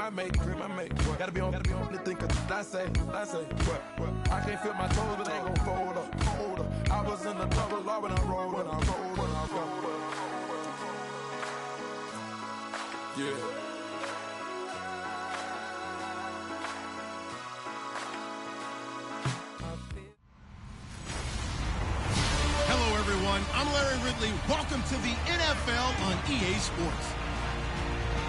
I make. Gotta be on the think of I say. What? I can't feel my toes, but they ain't gon' fold up. I was in the double law when I rolled. Yeah. Hello, everyone. I'm Larry Ridley. Welcome to the NFL on EA Sports.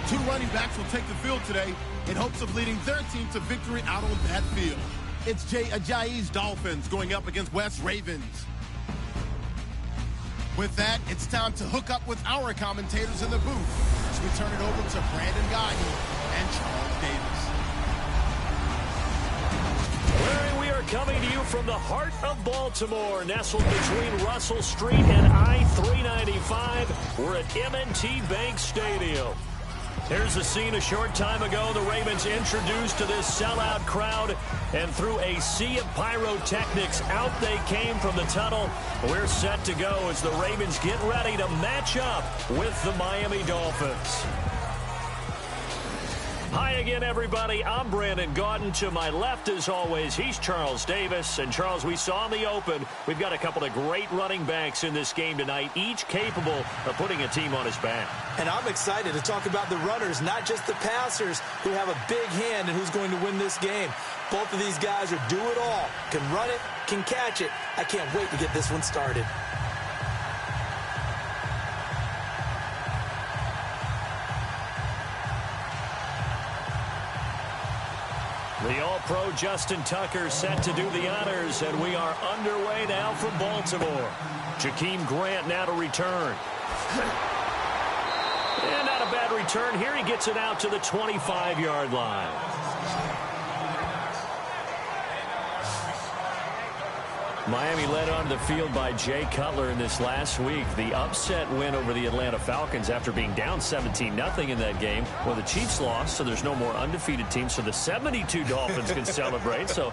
Two running backs will take the field today in hopes of leading their team to victory out on that field. It's Jay Ajayi's Dolphins going up against Wes Ravens. With that, it's time to hook up with our commentators in the booth as we turn it over to Brandon Gaudin and Charles Davis. Larry, we are coming to you from the heart of Baltimore, nestled between Russell Street and I-395. We're at M&T Bank Stadium. Here's the scene a short time ago. The Ravens introduced to this sellout crowd, and through a sea of pyrotechnics, out they came from the tunnel. We're set to go as the Ravens get ready to match up with the Miami Dolphins. Hi again, everybody. I'm Brandon Gaudin. To my left, as always, he's Charles Davis. And, Charles, we saw in the open, we've got a couple of great running backs in this game tonight, each capable of putting a team on his back. And I'm excited to talk about the runners, not just the passers, who have a big hand in who's going to win this game. Both of these guys are do it all. Can run it, can catch it. I can't wait to get this one started. The All-Pro Justin Tucker set to do the honors, and we are underway now from Baltimore. Jakeem Grant now to return. And not a bad return here. He gets it out to the 25-yard line. Miami led onto the field by Jay Cutler in this last week. The upset win over the Atlanta Falcons after being down 17-0 in that game. Well, the Chiefs lost, so there's no more undefeated teams, so the 72 Dolphins can celebrate. So,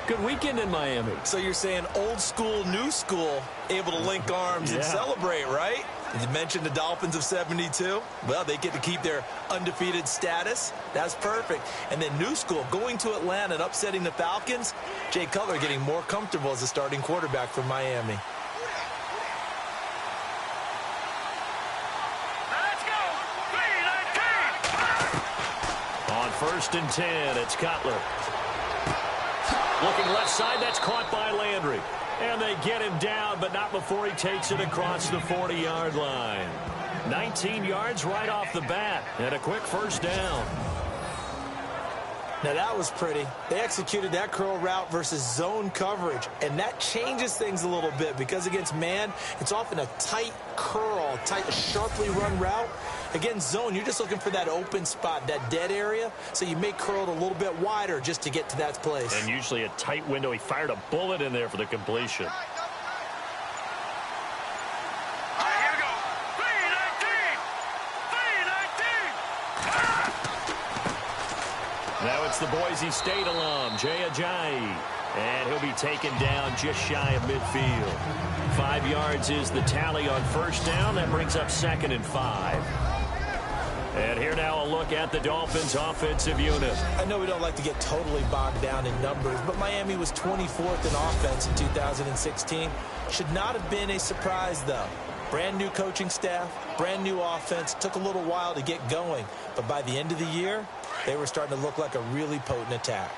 good weekend in Miami. So you're saying old school, new school, able to link arms and celebrate, right? You mentioned the Dolphins of 72. Well, they get to keep their undefeated status. That's perfect. And then new school, going to Atlanta and upsetting the Falcons. Jay Cutler getting more comfortable as a starting quarterback for Miami. Let's go! 3-19! On 1st and 10, it's Cutler. Looking left side, that's caught by Landry. And they get him down, but not before he takes it across the 40-yard line. 19 yards right off the bat, and a quick first down. Now that was pretty. They executed that curl route versus zone coverage, and that changes things a little bit because against man, it's often a tight curl, tight, sharply run route. Against zone, you're just looking for that open spot, that dead area, so you may curl it a little bit wider just to get to that place. And usually a tight window. He fired a bullet in there for the completion. Now it's the Boise State alum, Jay Ajayi. And he'll be taken down just shy of midfield. 5 yards is the tally on first down. That brings up 2nd and 5. And here now a look at the Dolphins' offensive unit. I know we don't like to get totally bogged down in numbers, but Miami was 24th in offense in 2016. Should not have been a surprise, though. Brand new coaching staff, brand new offense. Took a little while to get going, but by the end of the year, they were starting to look like a really potent attack.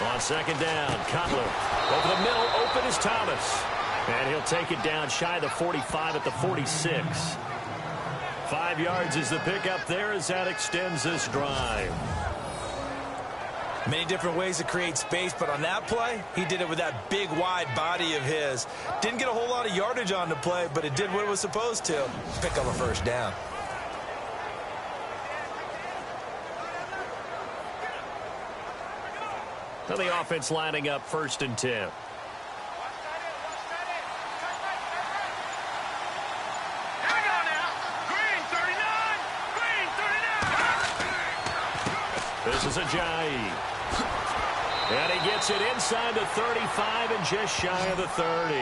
On 2nd down, Cutler. Over the middle, open is Thomas. And he'll take it down shy of the 45 at the 46. 5 yards is the pickup there as that extends this drive. Many different ways to create space, but on that play, he did it with that big, wide body of his. Didn't get a whole lot of yardage on the play, but it did what it was supposed to. Pick up a first down. Now the offense lining up 1st and 10. This is Ajayi. And he gets it inside the 35 and just shy of the 30.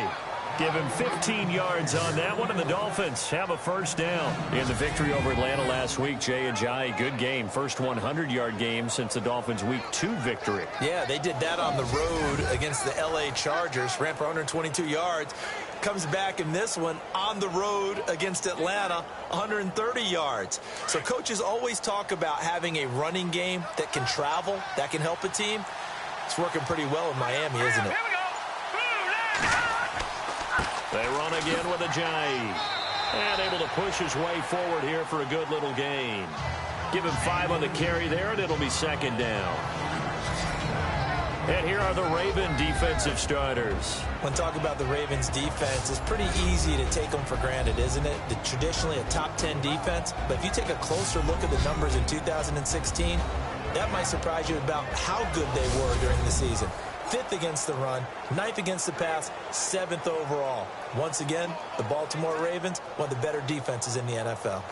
Give him 15 yards on that one, and the Dolphins have a first down. In the victory over Atlanta last week, Jay Ajayi, good game. First 100-yard game since the Dolphins' Week 2 victory. Yeah, they did that on the road against the L.A. Chargers. Ran for 122 yards. Comes back in this one on the road against Atlanta, 130 yards. So coaches always talk about having a running game that can travel, that can help a team. It's working pretty well in Miami, isn't it? They run again with Ajayi. And able to push his way forward here for a good little gain. Give him 5 on the carry there, and it'll be second down. And here are the Raven defensive starters. When talking about the Ravens defense, it's pretty easy to take them for granted, isn't it? They're traditionally a top 10 defense, but if you take a closer look at the numbers in 2016, that might surprise you about how good they were during the season. 5th against the run, 9th against the pass, 7th overall. Once again, the Baltimore Ravens, one of the better defenses in the NFL.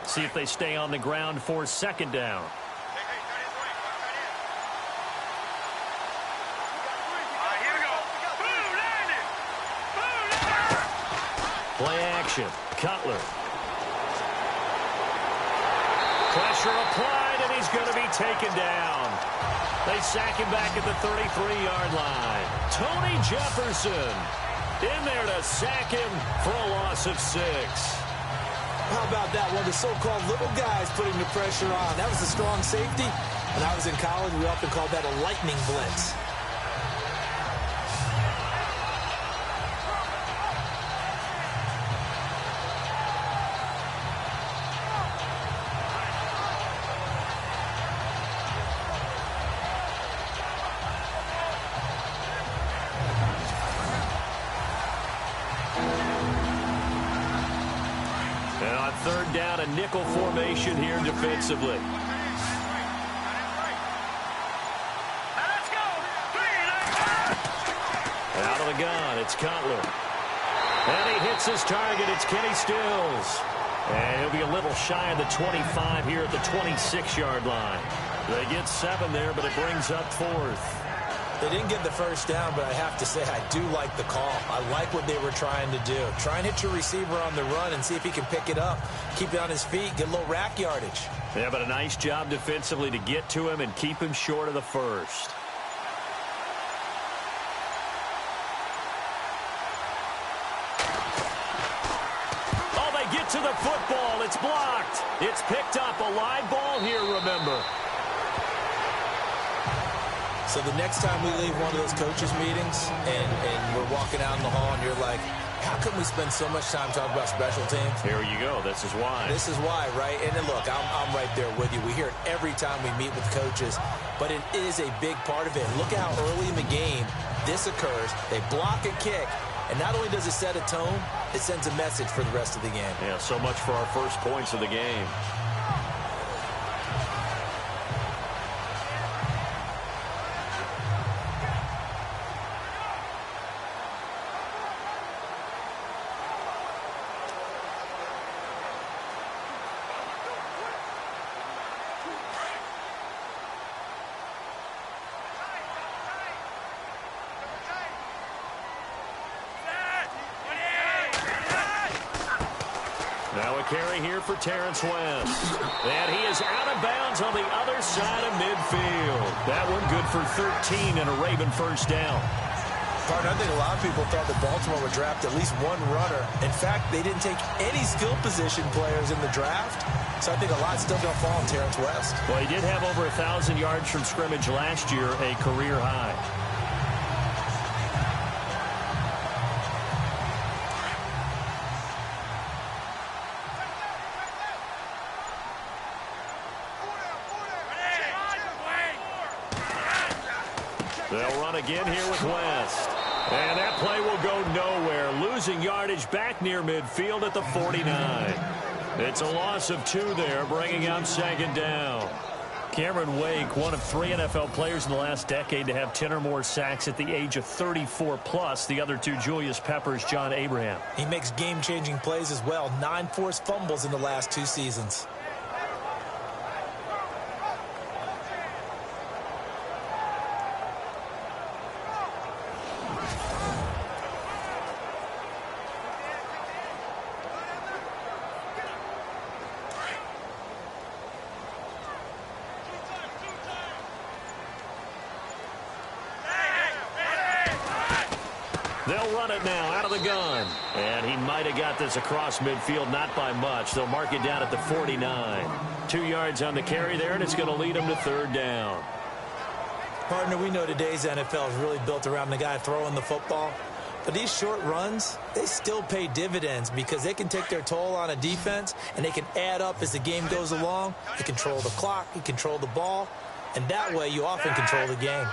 See if they stay on the ground for second down. Play action. Cutler. Pressure applied, and he's going to be taken down. They sack him back at the 33-yard line. Tony Jefferson in there to sack him for a loss of 6. How about that? One of the so-called little guys putting the pressure on. That was a strong safety. When I was in college, we often called that a lightning blitz. Third down, a nickel formation here defensively. Out of the gun, it's Cutler. And he hits his target. It's Kenny Stills. And he'll be a little shy of the 25 here at the 26-yard line. They get 7 there, but it brings up 4th. They didn't get the first down, but I have to say I do like the call. I like what they were trying to do. Try and hit your receiver on the run and see if he can pick it up. Keep it on his feet. Get a little rack yardage. Yeah, but a nice job defensively to get to him and keep him short of the first. Oh, they get to the football. It's blocked. It's picked up. A live ball here, remember. So the next time we leave one of those coaches' meetings and we're walking out in the hall and you're like, how come we spend so much time talking about special teams? Here you go. This is why. This is why, right? And then look, I'm right there with you. We hear it every time we meet with coaches, but it is a big part of it. Look how early in the game this occurs. They block a kick, and not only does it set a tone, it sends a message for the rest of the game. Yeah, so much for our first points of the game. Now a carry here for Terrence West. And he is out of bounds on the other side of midfield. That one good for 13 and a Raven first down. Partner, I think a lot of people thought that Baltimore would draft at least one runner. In fact, they didn't take any skill position players in the draft. So I think a lot's still going to fall on Terrence West. Well, he did have over 1,000 yards from scrimmage last year, a career high. They'll run again here with West. And that play will go nowhere. Losing yardage back near midfield at the 49. It's a loss of 2 there, bringing up second down. Cameron Wake, one of 3 NFL players in the last decade to have 10 or more sacks at the age of 34+. The other 2, Julius Peppers, John Abraham. He makes game-changing plays as well. 9 forced fumbles in the last 2 seasons. They'll run it now out of the gun. And he might have got this across midfield, not by much. They'll mark it down at the 49. 2 yards on the carry there, and it's going to lead them to third down. Partner, we know today's NFL is really built around the guy throwing the football. But these short runs, they still pay dividends because they can take their toll on a defense, and they can add up as the game goes along. You control the clock, you control the ball, and that way you often control the game.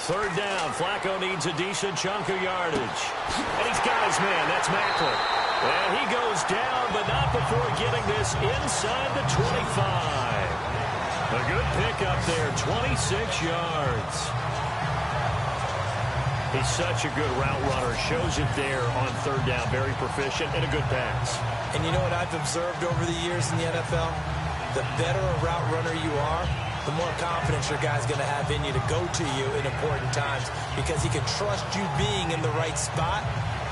Third down. Flacco needs a decent chunk of yardage. And he's got his man. That's Macklin. And he goes down, but not before getting this inside the 25. A good pickup there, 26 yards. He's such a good route runner. Shows it there on third down. Very proficient and a good pass. And you know what I've observed over the years in the NFL? The better a route runner you are, the more confidence your guy's going to have in you to go to you in important times because he can trust you being in the right spot,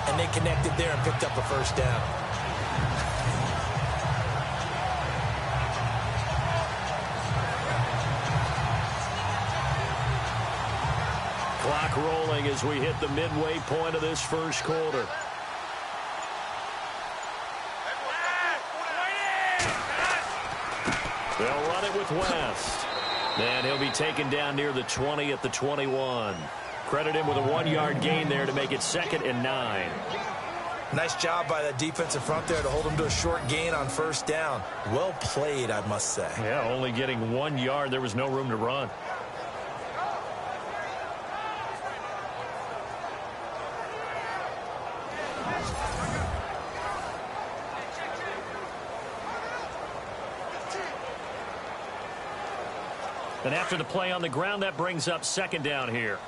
and they connected there and picked up a first down. Clock rolling as we hit the midway point of this first quarter. They'll run it with West. And he'll be taken down near the 20 at the 21. Credit him with a 1-yard gain there to make it 2nd and 9. Nice job by that defensive front there to hold him to a short gain on first down. Well played, I must say. Yeah, only getting 1 yard. There was no room to run. And after the play on the ground, that brings up 2nd down here.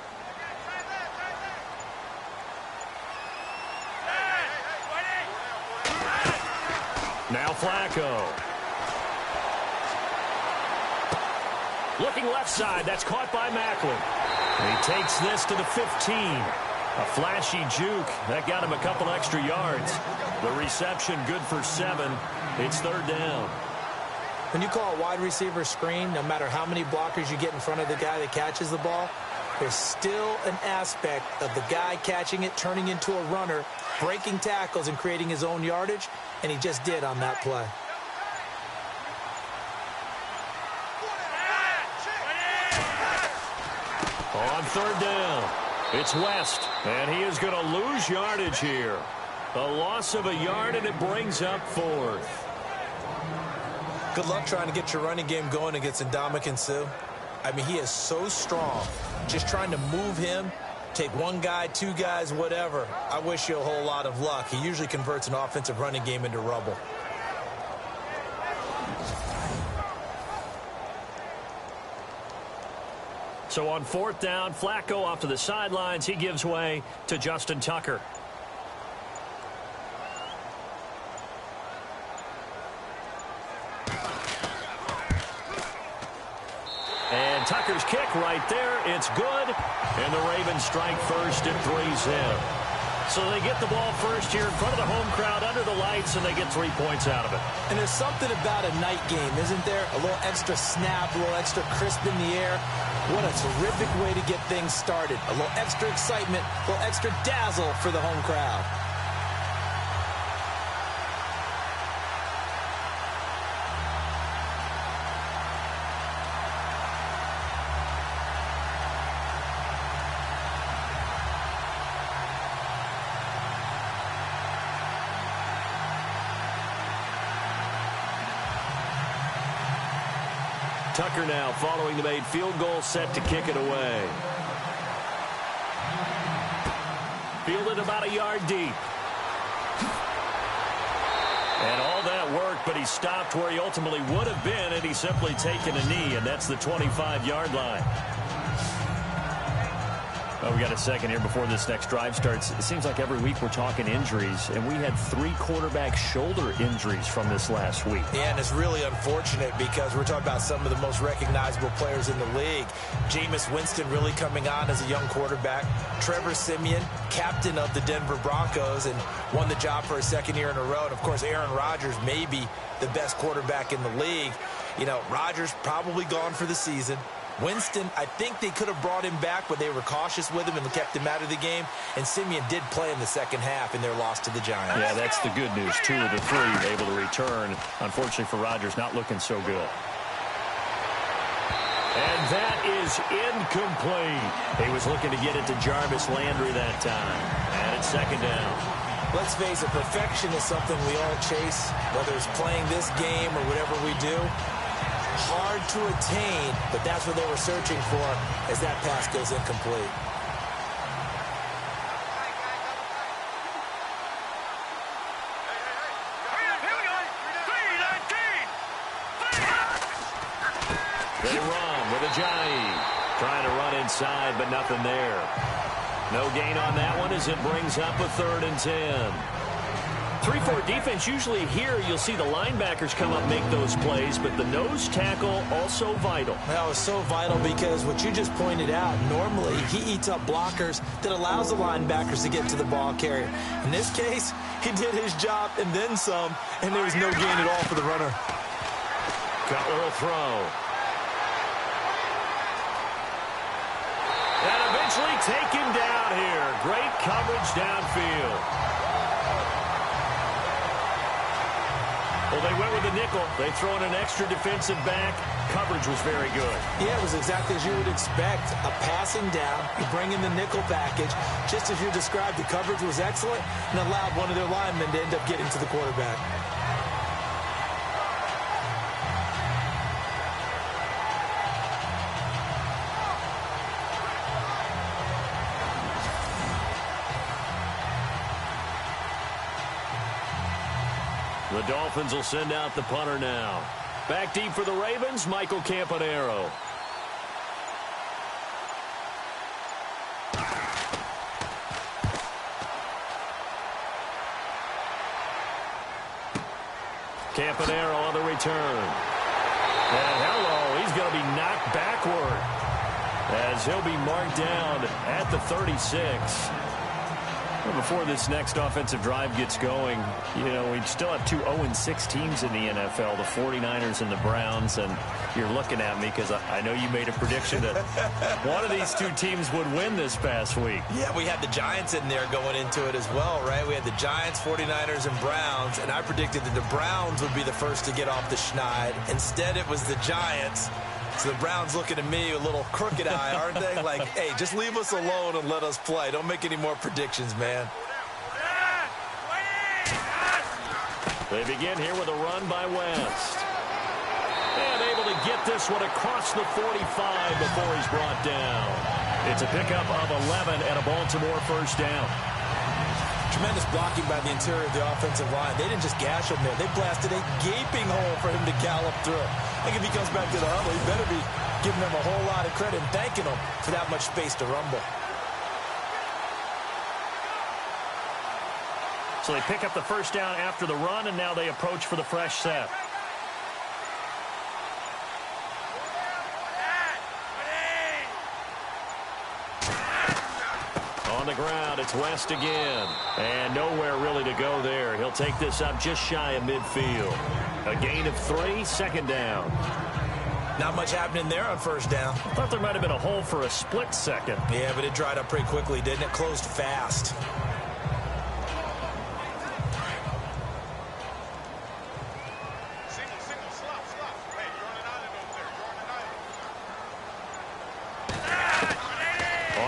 Now Flacco. Looking left side. That's caught by Macklin. And he takes this to the 15. A flashy juke. That got him a couple extra yards. The reception good for 7. It's 3rd down. When you call a wide receiver screen, no matter how many blockers you get in front of the guy that catches the ball, there's still an aspect of the guy catching it, turning into a runner, breaking tackles and creating his own yardage, and he just did on that play. On 3rd down, it's West, and he is going to lose yardage here. A loss of a yard, and it brings up 4th. Good luck trying to get your running game going against Ndamukong Suh. I mean, he is so strong. Just trying to move him, take 1 guy, 2 guys, whatever. I wish you a whole lot of luck. He usually converts an offensive running game into rubble. So on 4th down, Flacco off to the sidelines. He gives way to Justin Tucker. And Tucker's kick right there. It's good. And the Ravens strike first at 3-zip. So they get the ball first here in front of the home crowd under the lights, and they get 3 points out of it. And there's something about a night game, isn't there? A little extra snap, a little extra crisp in the air. What a terrific way to get things started. A little extra excitement, a little extra dazzle for the home crowd. Tucker now following the made field goal, set to kick it away. Fielded about a yard deep. And all that work, but he stopped where he ultimately would have been had he simply taken a knee, and that's the 25-yard line. Oh, we got a second here before this next drive starts. It seems like every week we're talking injuries, and we had 3 quarterback shoulder injuries from this last week. Yeah, and it's really unfortunate because we're talking about some of the most recognizable players in the league. Jameis Winston really coming on as a young quarterback. Trevor Siemian, captain of the Denver Broncos, and won the job for a 2nd year in a row. And, of course, Aaron Rodgers may be the best quarterback in the league. You know, Rodgers probably gone for the season. Winston, I think they could have brought him back, but they were cautious with him and kept him out of the game. And Simeon did play in the second half in their loss to the Giants. Yeah, that's the good news. 2 of the 3 able to return. Unfortunately for Rodgers, not looking so good. And that is incomplete. He was looking to get it to Jarvis Landry that time. And it's second down. Let's face it, perfection is something we all chase, whether it's playing this game or whatever we do. Hard to attain, but that's what they were searching for as that pass goes incomplete. They run with Ajayi. Trying to run inside, but nothing there. No gain on that one as it brings up a 3rd and 10. 3-4 defense, usually here you'll see the linebackers come up and make those plays, but the nose tackle also vital. That was so vital because what you just pointed out, normally he eats up blockers that allows the linebackers to get to the ball carrier. In this case, he did his job and then some, and there was no gain at all for the runner. Cutler will throw. And eventually taken down here. Great coverage downfield. Well, they went with the nickel. They throw in an extra defensive back. Coverage was very good. Yeah, it was exactly as you would expect. A passing down, you bring in the nickel package. Just as you described, the coverage was excellent and allowed one of their linemen to end up getting to the quarterback. The Dolphins will send out the punter now. Back deep for the Ravens, Michael Campanaro. Campanaro on the return. And hello, he's going to be knocked backward as he'll be marked down at the 36. Before this next offensive drive gets going, you know, we still have 2 0-6 teams in the NFL, the 49ers and the Browns, and you're looking at me because I know you made a prediction that one of these 2 teams would win this past week. Yeah, we had the Giants in there going into it as well, right? We had the Giants, 49ers, and Browns, and I predicted that the Browns would be the first to get off the schneid. Instead, it was the Giants. So the Browns looking at me with a little crooked eye, aren't they? Like, hey, just leave us alone and let us play. Don't make any more predictions, man. They begin here with a run by West. And able to get this one across the 45 before he's brought down. It's a pickup of 11 and a Baltimore first down. Tremendous blocking by the interior of the offensive line. They didn't just gash him there. They blasted a gaping hole for him to gallop through. I think if he comes back to the huddle, he better be giving them a whole lot of credit and thanking them for that much space to rumble. So they pick up the first down after the run, and now they approach for the fresh set. On the ground, it's West again. And nowhere really to go there. He'll take this up just shy of midfield. A gain of 3, second down. Not much happening there on first down. I thought there might have been a hole for a split second. Yeah, but it dried up pretty quickly, didn't it? Closed fast.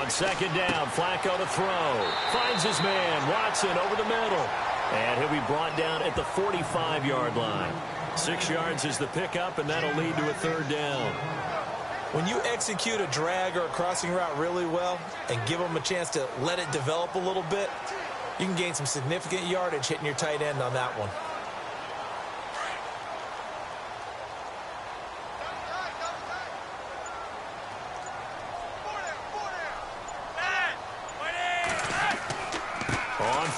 Second down, Flacco to throw. Finds his man, Watson over the middle. And he'll be brought down at the 45-yard line. 6 yards is the pickup, and that'll lead to a third down. When you execute a drag or a crossing route really well and give them a chance to let it develop a little bit, you can gain some significant yardage hitting your tight end on that one.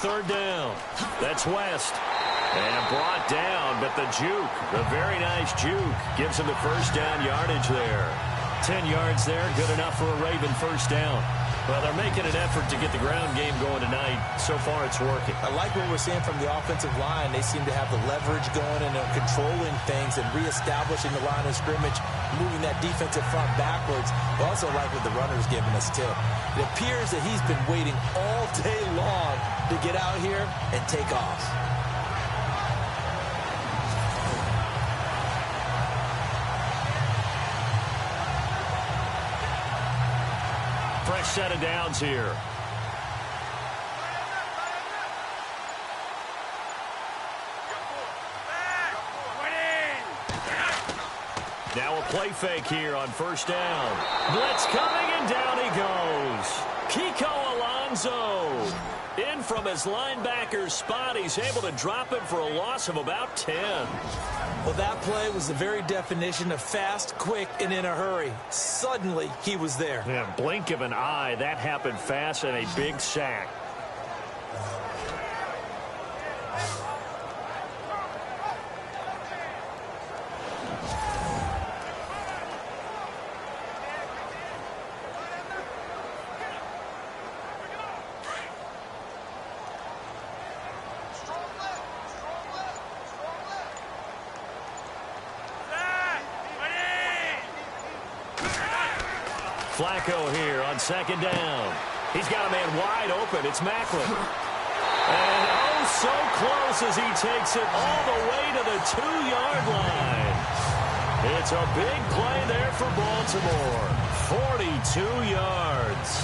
Third down. That's West. And brought down, but the juke, the very nice juke, gives him the first down yardage there. 10 yards there, good enough for a Raven first down. Well, they're making an effort to get the ground game going tonight. So far, it's working. I like what we're seeing from the offensive line. They seem to have the leverage going and they're controlling things and reestablishing the line of scrimmage, moving that defensive front backwards. But also like what the runner's giving us, too. It appears that he's been waiting all day long to get out here and take off. Fresh set of downs here. Now a play fake here on first down. Blitz coming, and down he goes. Kiko Alonso. In from his linebacker's spot. He's able to drop him for a loss of about 10. Well, that play was the very definition of fast, quick, and in a hurry. Suddenly, he was there. Yeah, blink of an eye. That happened fast and a big sack. Flacco here on second down. He's got a man wide open. It's Macklin. And oh, so close as he takes it all the way to the 2-yard line. It's a big play there for Baltimore. 42 yards.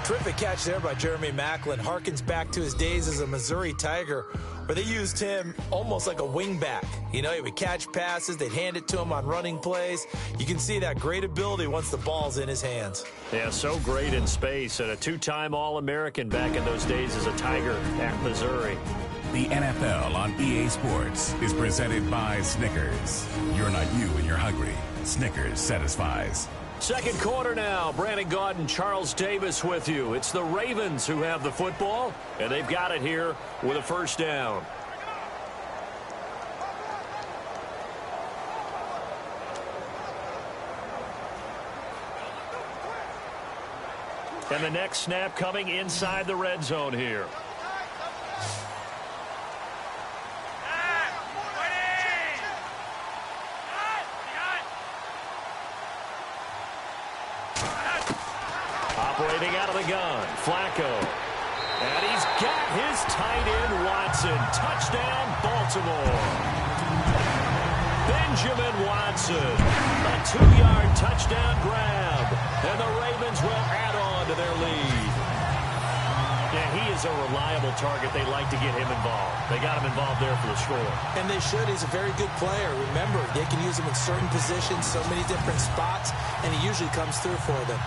Terrific catch there by Jeremy Macklin. Harkens back to his days as a Missouri Tiger, where they used him almost like a wingback. You know, he would catch passes. They'd hand it to him on running plays. You can see that great ability once the ball's in his hands. Yeah, so great in space, and a 2-time All-American back in those days as a Tiger at Missouri. The NFL on EA Sports is presented by Snickers. You're not you when you're hungry. Snickers satisfies. Second quarter now. Brandon Gaudin and Charles Davis with you. It's the Ravens who have the football, and they've got it here with a first down. And the next snap coming inside the red zone here. Operating out of the gun, Flacco. And he's got his tight end, Watson. Touchdown, Baltimore. Benjamin Watson. A 2-yard touchdown grab. And the Ravens will add on to their lead. Yeah, he is a reliable target. They like to get him involved. They got him involved there for the score. And they should. He's a very good player. Remember, they can use him in certain positions, so many different spots, and he usually comes through for them.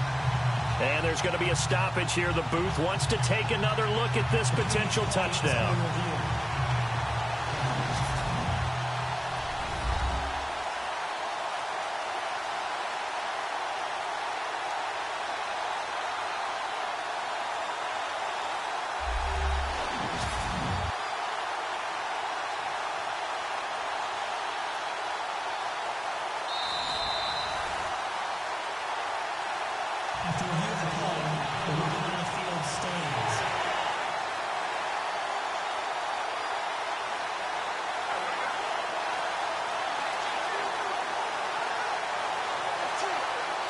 And there's going to be a stoppage here. The booth wants to take another look at this potential touchdown. After review of the play, the rookie on the field stands.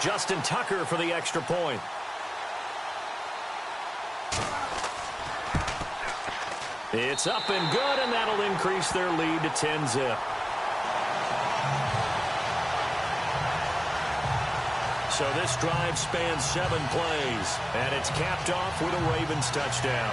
Justin Tucker for the extra point. It's up and good, and that'll increase their lead to 10-zip. So this drive spans 7 plays, and it's capped off with a Ravens touchdown.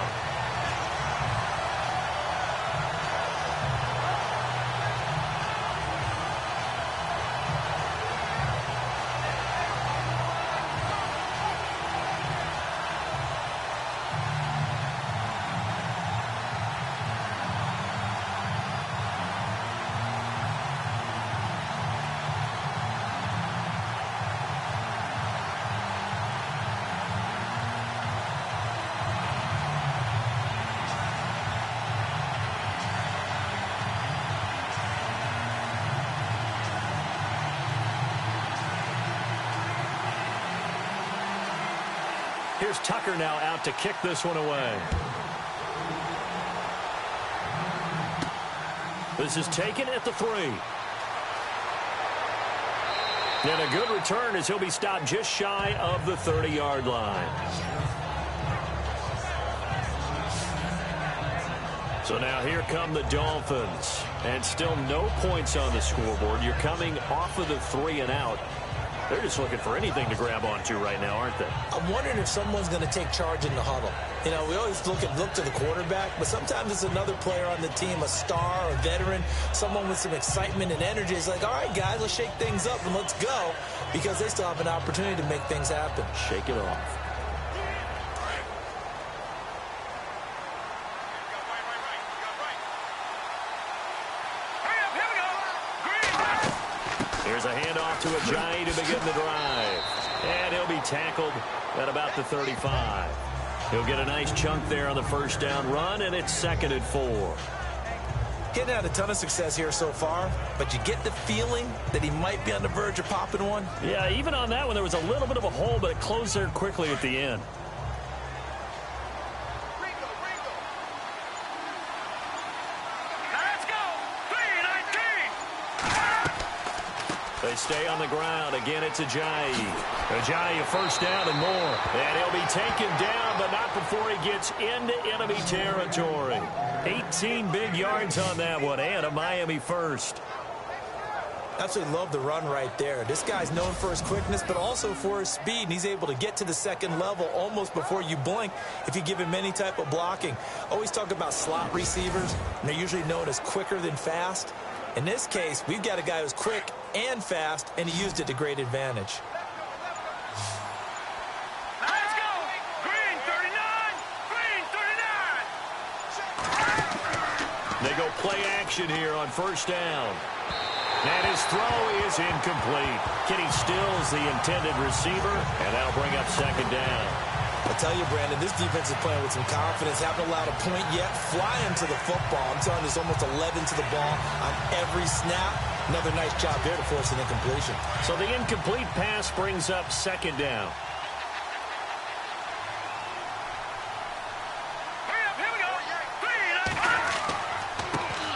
Here's Tucker now out to kick this one away. This is taken at the 3. And a good return as he'll be stopped just shy of the 30-yard line. So now here come the Dolphins. And still no points on the scoreboard. You're coming off of the 3 and out. They're just looking for anything to grab onto right now, aren't they? I'm wondering if someone's going to take charge in the huddle. You know, we always look to the quarterback, but sometimes it's another player on the team, a star, a veteran, someone with some excitement and energy. It's like, all right, guys, let's shake things up and let's go, because they still have an opportunity to make things happen. Shake it off. Here's a handoff to Ajayi to begin the drive. And he'll be tackled at about the 35. He'll get a nice chunk there on the first down run, and it's 2nd and 4. Getting had a ton of success here so far, but you get the feeling that he might be on the verge of popping one. Yeah, even on that one, there was a little bit of a hole, but it closed there quickly at the end. They stay on the ground. Again, it's Ajayi. Ajayi, a first down and more. And he'll be taken down, but not before he gets into enemy territory. 18 big yards on that one, and a Miami first. Absolutely love the run right there. This guy's known for his quickness, but also for his speed. And he's able to get to the second level almost before you blink if you give him any type of blocking. Always talk about slot receivers, and they're usually known as quicker than fast. In this case, we've got a guy who's quick and fast, and he used it to great advantage. Let's go! Green 39! Green 39! They go play action here on first down. And his throw is incomplete. Kenny Stills, the intended receiver, and that'll bring up 2nd down. I tell you, Brandon, this defense is playing with some confidence. Haven't allowed a point yet. Flying to the football. I'm telling you, there's almost 11 to the ball on every snap. Another nice job there to force an incompletion. So the incomplete pass brings up 2nd down. Here we go!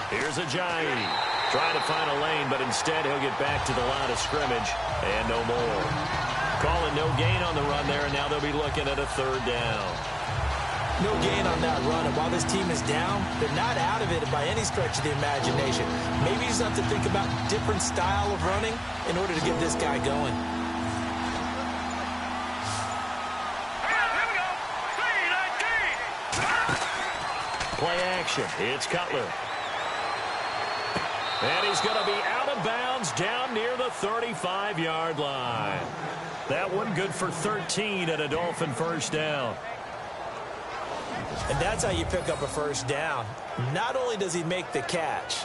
Here's Ajayi. Trying to find a lane, but instead he'll get back to the line of scrimmage and no more. Calling no gain on the run there, and now they'll be looking at a 3rd down. No gain on that run, and while this team is down, they're not out of it by any stretch of the imagination. Maybe you just have to think about different style of running in order to get this guy going. we go! 3-19! Play action. It's Cutler. And he's going to be out of bounds down near the 35-yard line. That one good for 13 at a Dolphin first down. And that's how you pick up a first down. Not only does he make the catch,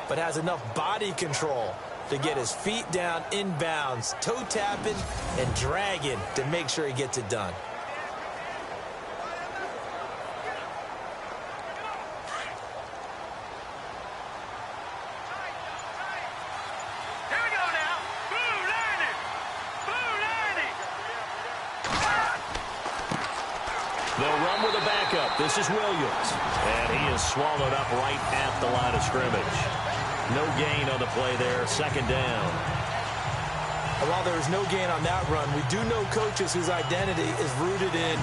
but has enough body control to get his feet down in bounds, toe tapping and dragging to make sure he gets it done. Here we go now! Blue 90! Blue 90! They'll run with a backup. This is Williams. And he is swallowed up right at the line of scrimmage. No gain on the play there. 2nd down. And while there is no gain on that run, we do know coaches whose identity is rooted in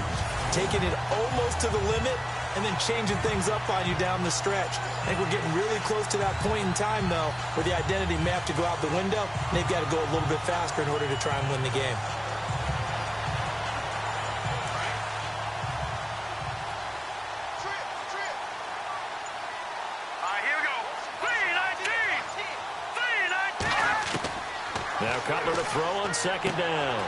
taking it almost to the limit and then changing things up on you down the stretch. I think we're getting really close to that point in time, though, where the identity may have to go out the window, and they've got to go a little bit faster in order to try and win the game. Here we go! 3-19! 3-19! Now Cutler to throw on 2nd down.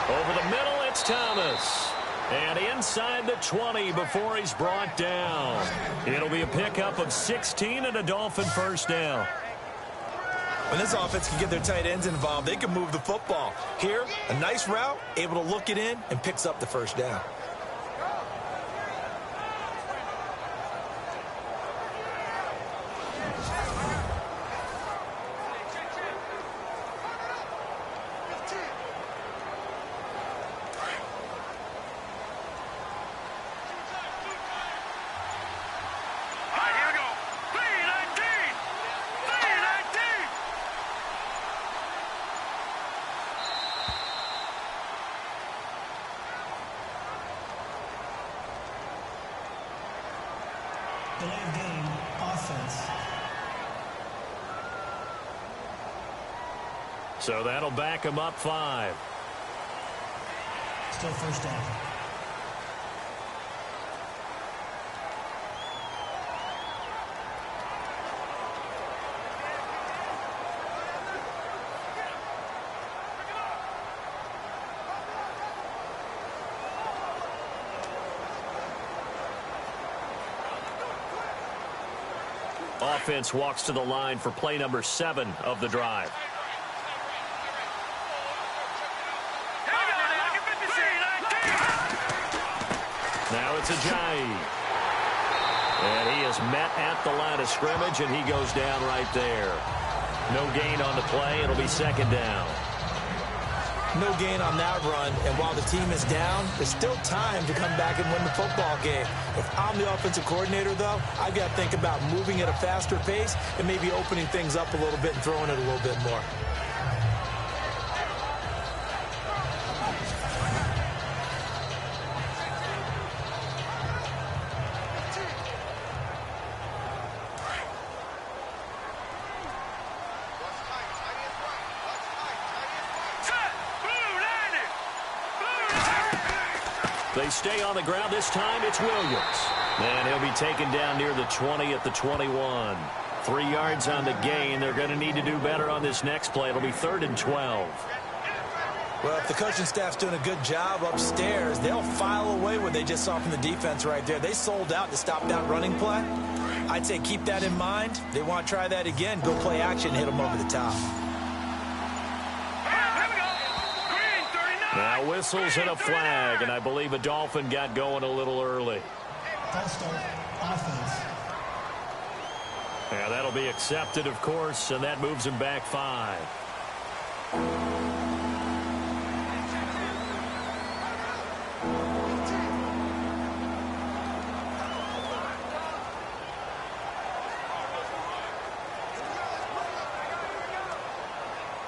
Over the middle, it's Thomas. And inside the 20 before he's brought down. It'll be a pickup of 16 and a Dolphin first down. When this offense can get their tight ends involved, they can move the football. Here, a nice route, able to look it in, and picks up the first down. Delay of game, offense. So that'll back him up 5. Still first down. Offense walks to the line for play number 7 of the drive. Now it's Ajayi. And he is met at the line of scrimmage, and he goes down right there. No gain on the play. It'll be second down. No gain on that run, and while the team is down, there's still time to come back and win the football game. If I'm the offensive coordinator, though, I've got to think about moving at a faster pace and maybe opening things up a little bit and throwing it a little bit more. They stay on the ground. This time it's Williams. And he'll be taken down near the 20 at the 21. 3 yards on the gain. They're going to need to do better on this next play. It'll be 3rd and 12. Well, if the coaching staff's doing a good job upstairs, they'll file away what they just saw from the defense right there. They sold out to stop that running play. I'd say keep that in mind. They want to try that again. Go play action, hit them over the top. Now whistles and a flag, and I believe a Dolphin got going a little early. False start, offense. Yeah, that'll be accepted, of course, and that moves him back 5.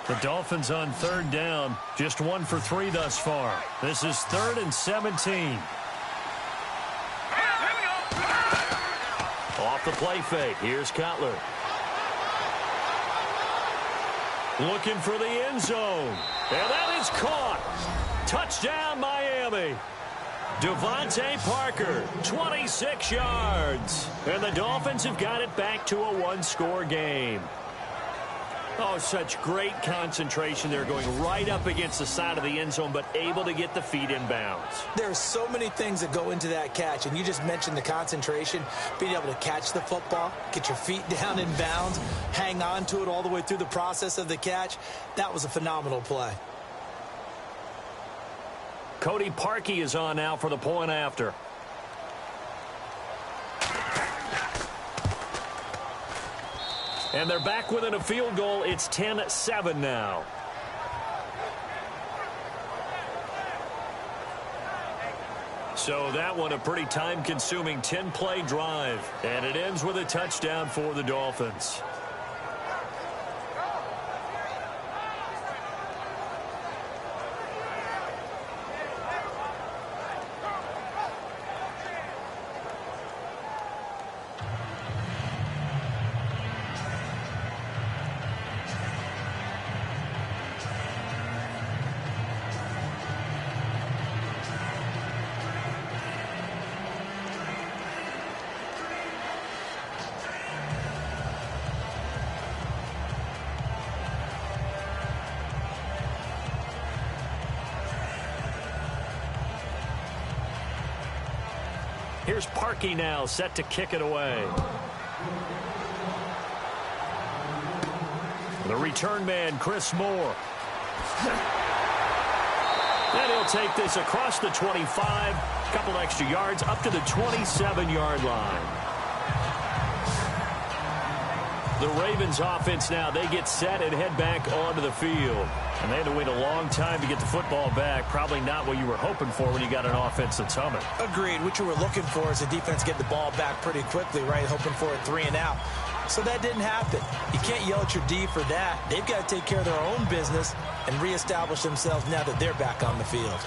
The Dolphins on 3rd down, just 1 for 3 thus far. This is 3rd and 17. Off the play fake, here's Cutler. Looking for the end zone. And that is caught. Touchdown, Miami. Devontae Parker, 26 yards. And the Dolphins have got it back to a 1-score game. Oh, such great concentration. They're going right up against the side of the end zone, but able to get the feet in bounds. There's so many things that go into that catch, and you just mentioned the concentration, being able to catch the football, get your feet down in bounds, hang on to it all the way through the process of the catch. That was a phenomenal play. Cody Parkey is on now for the point after. And they're back within a field goal. It's 10-7 now. So that one a pretty time-consuming 10-play drive. And it ends with a touchdown for the Dolphins. Here's Parkey now, set to kick it away. The return man, Chris Moore. And he'll take this across the 25, a couple extra yards, up to the 27-yard line. The Ravens offense now, they get set and head back onto the field. And they had to wait a long time to get the football back. Probably not what you were hoping for when you got an offense that's humming. Agreed. What you were looking for is the defense get the ball back pretty quickly, right? Hoping for a 3 and out. So that didn't happen. You can't yell at your D for that. They've got to take care of their own business and reestablish themselves now that they're back on the field.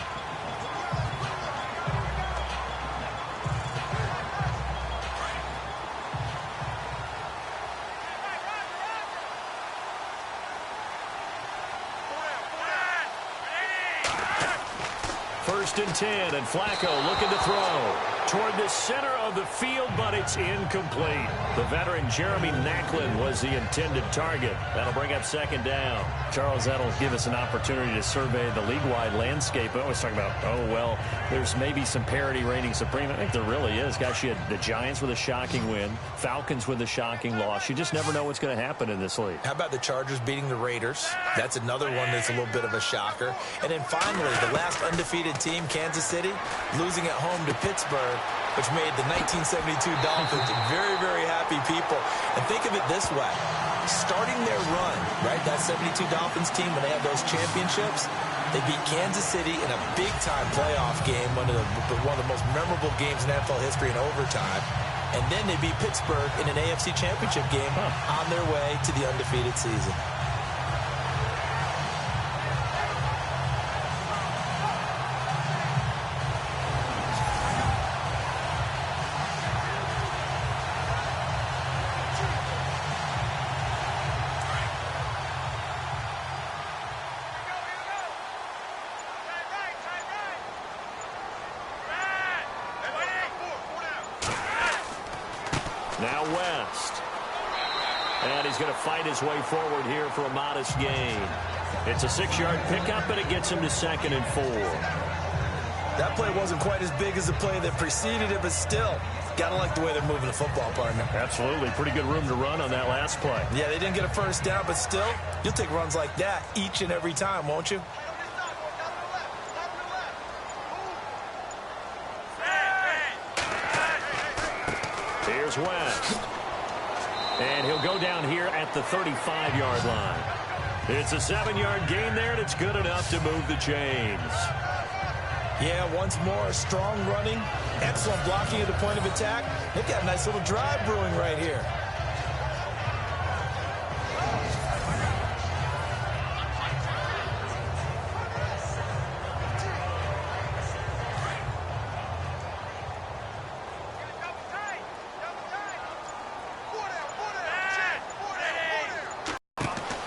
1st and 10, and Flacco looking to throw toward the center of the field, but it's incomplete. The veteran Jeremy Maclin was the intended target. That'll bring up 2nd down. Charles, that'll give us an opportunity to survey the league-wide landscape. We always talk about, oh, well, there's maybe some parity reigning supreme. I think there really is. Gosh, you had the Giants with a shocking win, Falcons with a shocking loss. You just never know what's going to happen in this league. How about the Chargers beating the Raiders? That's another one that's a little bit of a shocker. And then finally, the last undefeated team, Kansas City, losing at home to Pittsburgh, which made the 1972 Dolphins very, very happy people. And think of it this way. Starting their run, right, that 72 Dolphins team, when they had those championships, they beat Kansas City in a big-time playoff game, one of the most memorable games in NFL history in overtime. And then they beat Pittsburgh in an AFC championship game on their way to the undefeated season. Now West. And he's going to fight his way forward here for a modest gain. It's a 6-yard pickup, and it gets him to 2nd and 4. That play wasn't quite as big as the play that preceded it, but still, got to like the way they're moving the football, partner. Absolutely. Pretty good room to run on that last play. Yeah, they didn't get a 1st down, but still, you'll take runs like that each and every time, won't you? Here's West. And he'll go down here at the 35-yard line. It's a 7-yard gain there, and it's good enough to move the chains. Yeah, once more, strong running, excellent blocking at the point of attack. They've got a nice little drive brewing right here.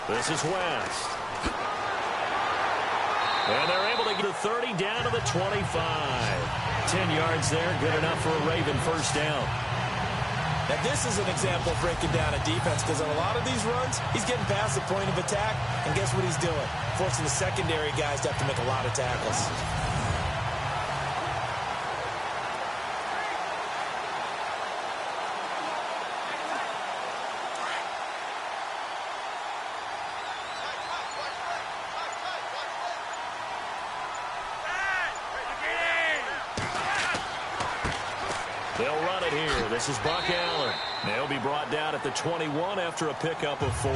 This is West. And they're able to get to 30 down to the 25. 10 yards there, good enough for a Raven 1st down. Now, this is an example of breaking down a defense, because on a lot of these runs, he's getting past the point of attack, and guess what he's doing? Forcing the secondary guys to have to make a lot of tackles. They'll run it here. This is Buck Allen. They'll be brought down at the 21 after a pickup of 4.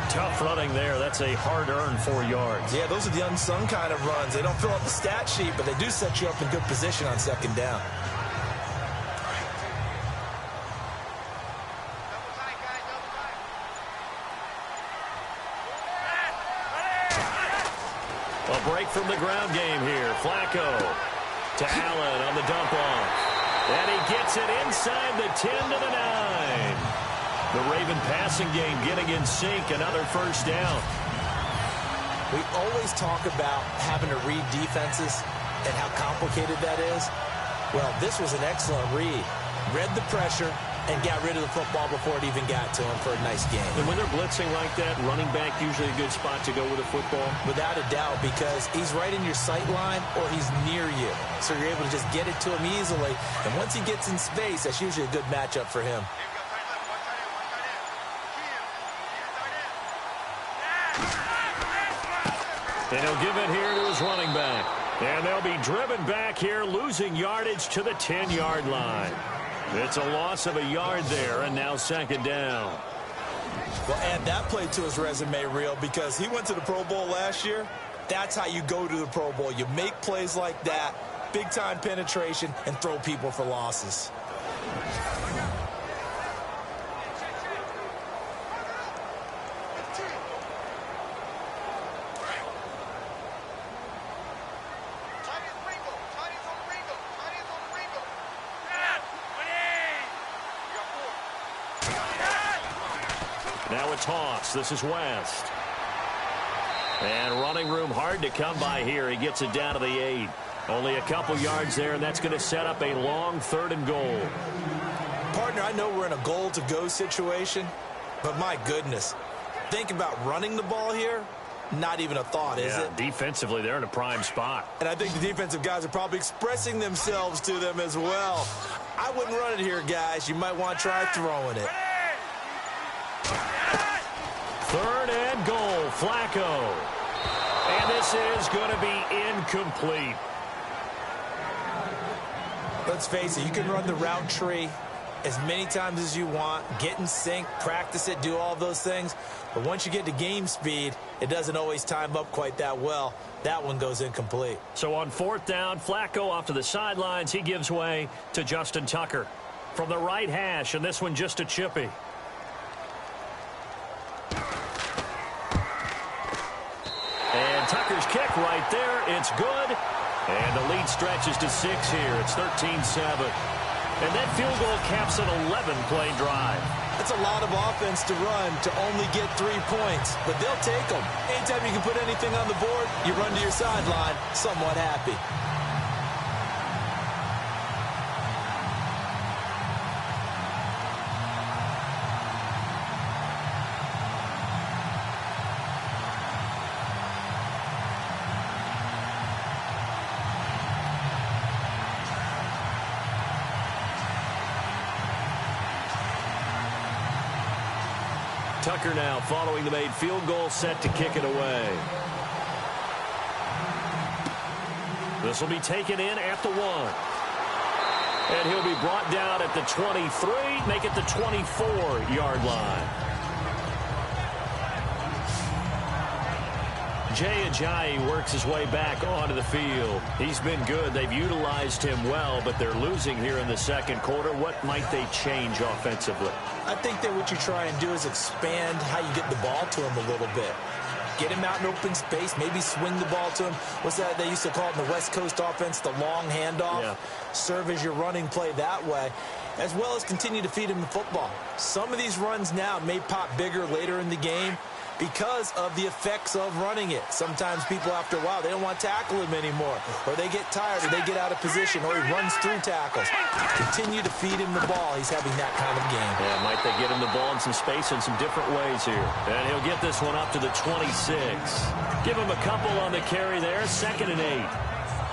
Tough running there. That's a hard-earned 4 yards. Yeah, those are the unsung kind of runs. They don't fill up the stat sheet, but they do set you up in good position on 2nd down. A break from the ground game here. Flacco to Allen on the dump off. And he gets it inside the 10 to the 9. The Raven passing game getting in sync. Another 1st down. We always talk about having to read defenses and how complicated that is. Well, this was an excellent read. Read the pressure and got rid of the football before it even got to him for a nice game. And when they're blitzing like that, running back usually a good spot to go with a football? Without a doubt, because he's right in your sight line or he's near you. So you're able to just get it to him easily. And once he gets in space, that's usually a good matchup for him. And he'll give it here to his running back. And they'll be driven back here, losing yardage to the 10-yard line. It's a loss of a yard there, and now 2nd down. Well, add that play to his resume reel, because he went to the Pro Bowl last year. That's how you go to the Pro Bowl. You make plays like that, big-time penetration, and throw people for losses. Now a toss. This is West. And running room hard to come by here. He gets it down to the 8. Only a couple yards there, and that's going to set up a long 3rd and goal. Partner, I know we're in a goal-to-go situation, but my goodness, think about running the ball here. Not even a thought, is it? Defensively, they're in a prime spot. And I think the defensive guys are probably expressing themselves to them as well. I wouldn't run it here, guys. You might want to try throwing it. 3rd and goal, Flacco. And this is going to be incomplete. Let's face it, you can run the route tree as many times as you want, get in sync, practice it, do all those things. But once you get to game speed, it doesn't always time up quite that well. That one goes incomplete. So on 4th down, Flacco off to the sidelines. He gives way to Justin Tucker from the right hash, and this one just a chippy. And Tucker's kick right there. It's good. And the lead stretches to 6 here. It's 13-7. And that field goal caps an 11-play drive. That's a lot of offense to run to only get 3 points, but they'll take them. Anytime you can put anything on the board, you run to your sideline somewhat happy. Tucker now following the made field goal, set to kick it away. This will be taken in at the 1. And he'll be brought down at the 23, make it the 24-yard line. Jay Ajayi works his way back onto the field. He's been good. They've utilized him well, but they're losing here in the 2nd quarter. What might they change offensively? I think that what you try and do is expand how you get the ball to him a little bit. Get him out in open space, maybe swing the ball to him. What's that they used to call it in the West Coast offense, the long handoff? Yeah. Serve as your running play that way, as well as continue to feed him the football. Some of these runs now may pop bigger later in the game because of the effects of running it. Sometimes people, after a while, they don't want to tackle him anymore, or they get tired, or they get out of position, or he runs through tackles. Continue to feed him the ball. He's having that kind of game. Yeah, might they get him the ball in some space in some different ways here. And he'll get this one up to the 26. Give him a couple on the carry there, 2nd and 8.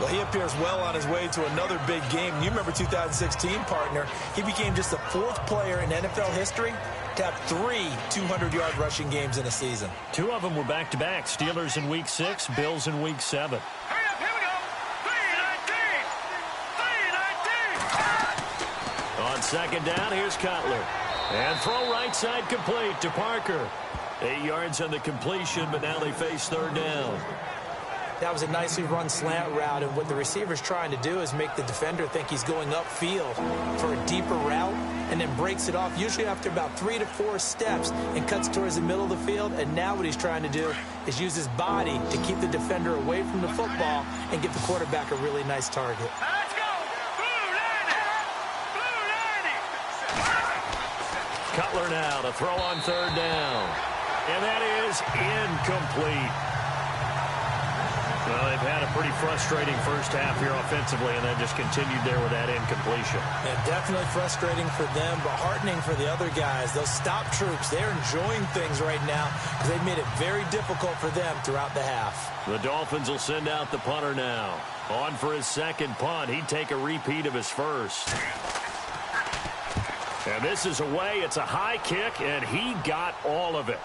Well, he appears well on his way to another big game. You remember 2016, partner. He became just the 4th player in NFL history to have 3 200-yard rushing games in a season. 2 of them were back-to-back. Steelers in Week 6, Bills in Week 7. Hurry up, here we go. 3-19. On 2nd down, here's Cutler. And throw right side complete to Parker. 8 yards on the completion, but now they face 3rd down. That was a nicely run slant route, and what the receiver's trying to do is make the defender think he's going upfield for a deeper route, and then breaks it off, usually after about 3 to 4 steps, and cuts towards the middle of the field. And now what he's trying to do is use his body to keep the defender away from the football and give the quarterback a really nice target. Let's go! Blue line! Cutler now to throw on 3rd down. And that is incomplete. Well, they've had a pretty frustrating first half here offensively, and then just continued there with that incompletion. Yeah, definitely frustrating for them, but heartening for the other guys. Those stop troops, they're enjoying things right now because they've made it very difficult for them throughout the half. The Dolphins will send out the punter now. On for his 2nd punt. He'd take a repeat of his first. And this is away. It's a high kick, and he got all of it.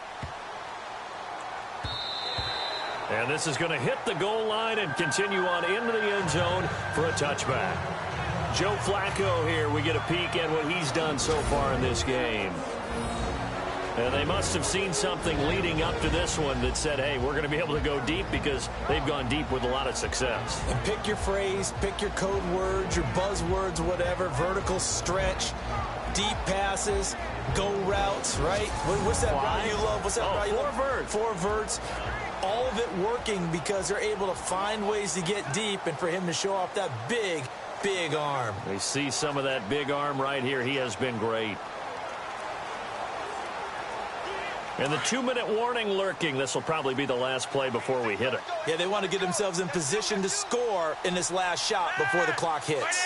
And this is going to hit the goal line and continue on into the end zone for a touchback. Joe Flacco here. We get a peek at what he's done so far in this game. And they must have seen something leading up to this one that said, hey, we're going to be able to go deep, because they've gone deep with a lot of success. And pick your phrase, pick your code words, your buzzwords, whatever, vertical stretch, deep passes, go routes, right? What's that route you love? What's that route you love? 4 verts. 4 verts. All of it working because they're able to find ways to get deep, and for him to show off that big, big arm. They see some of that big arm right here. He has been great. And the 2-minute warning lurking. This will probably be the last play before we hit it. Yeah, they want to get themselves in position to score in this last shot before the clock hits.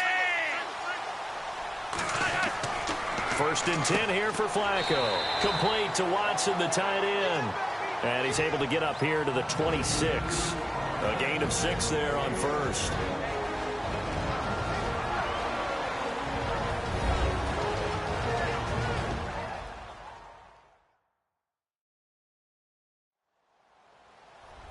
1st and 10 here for Flacco. Complete to Watson, the tight end. And he's able to get up here to the 26. A gain of 6 there on 1st.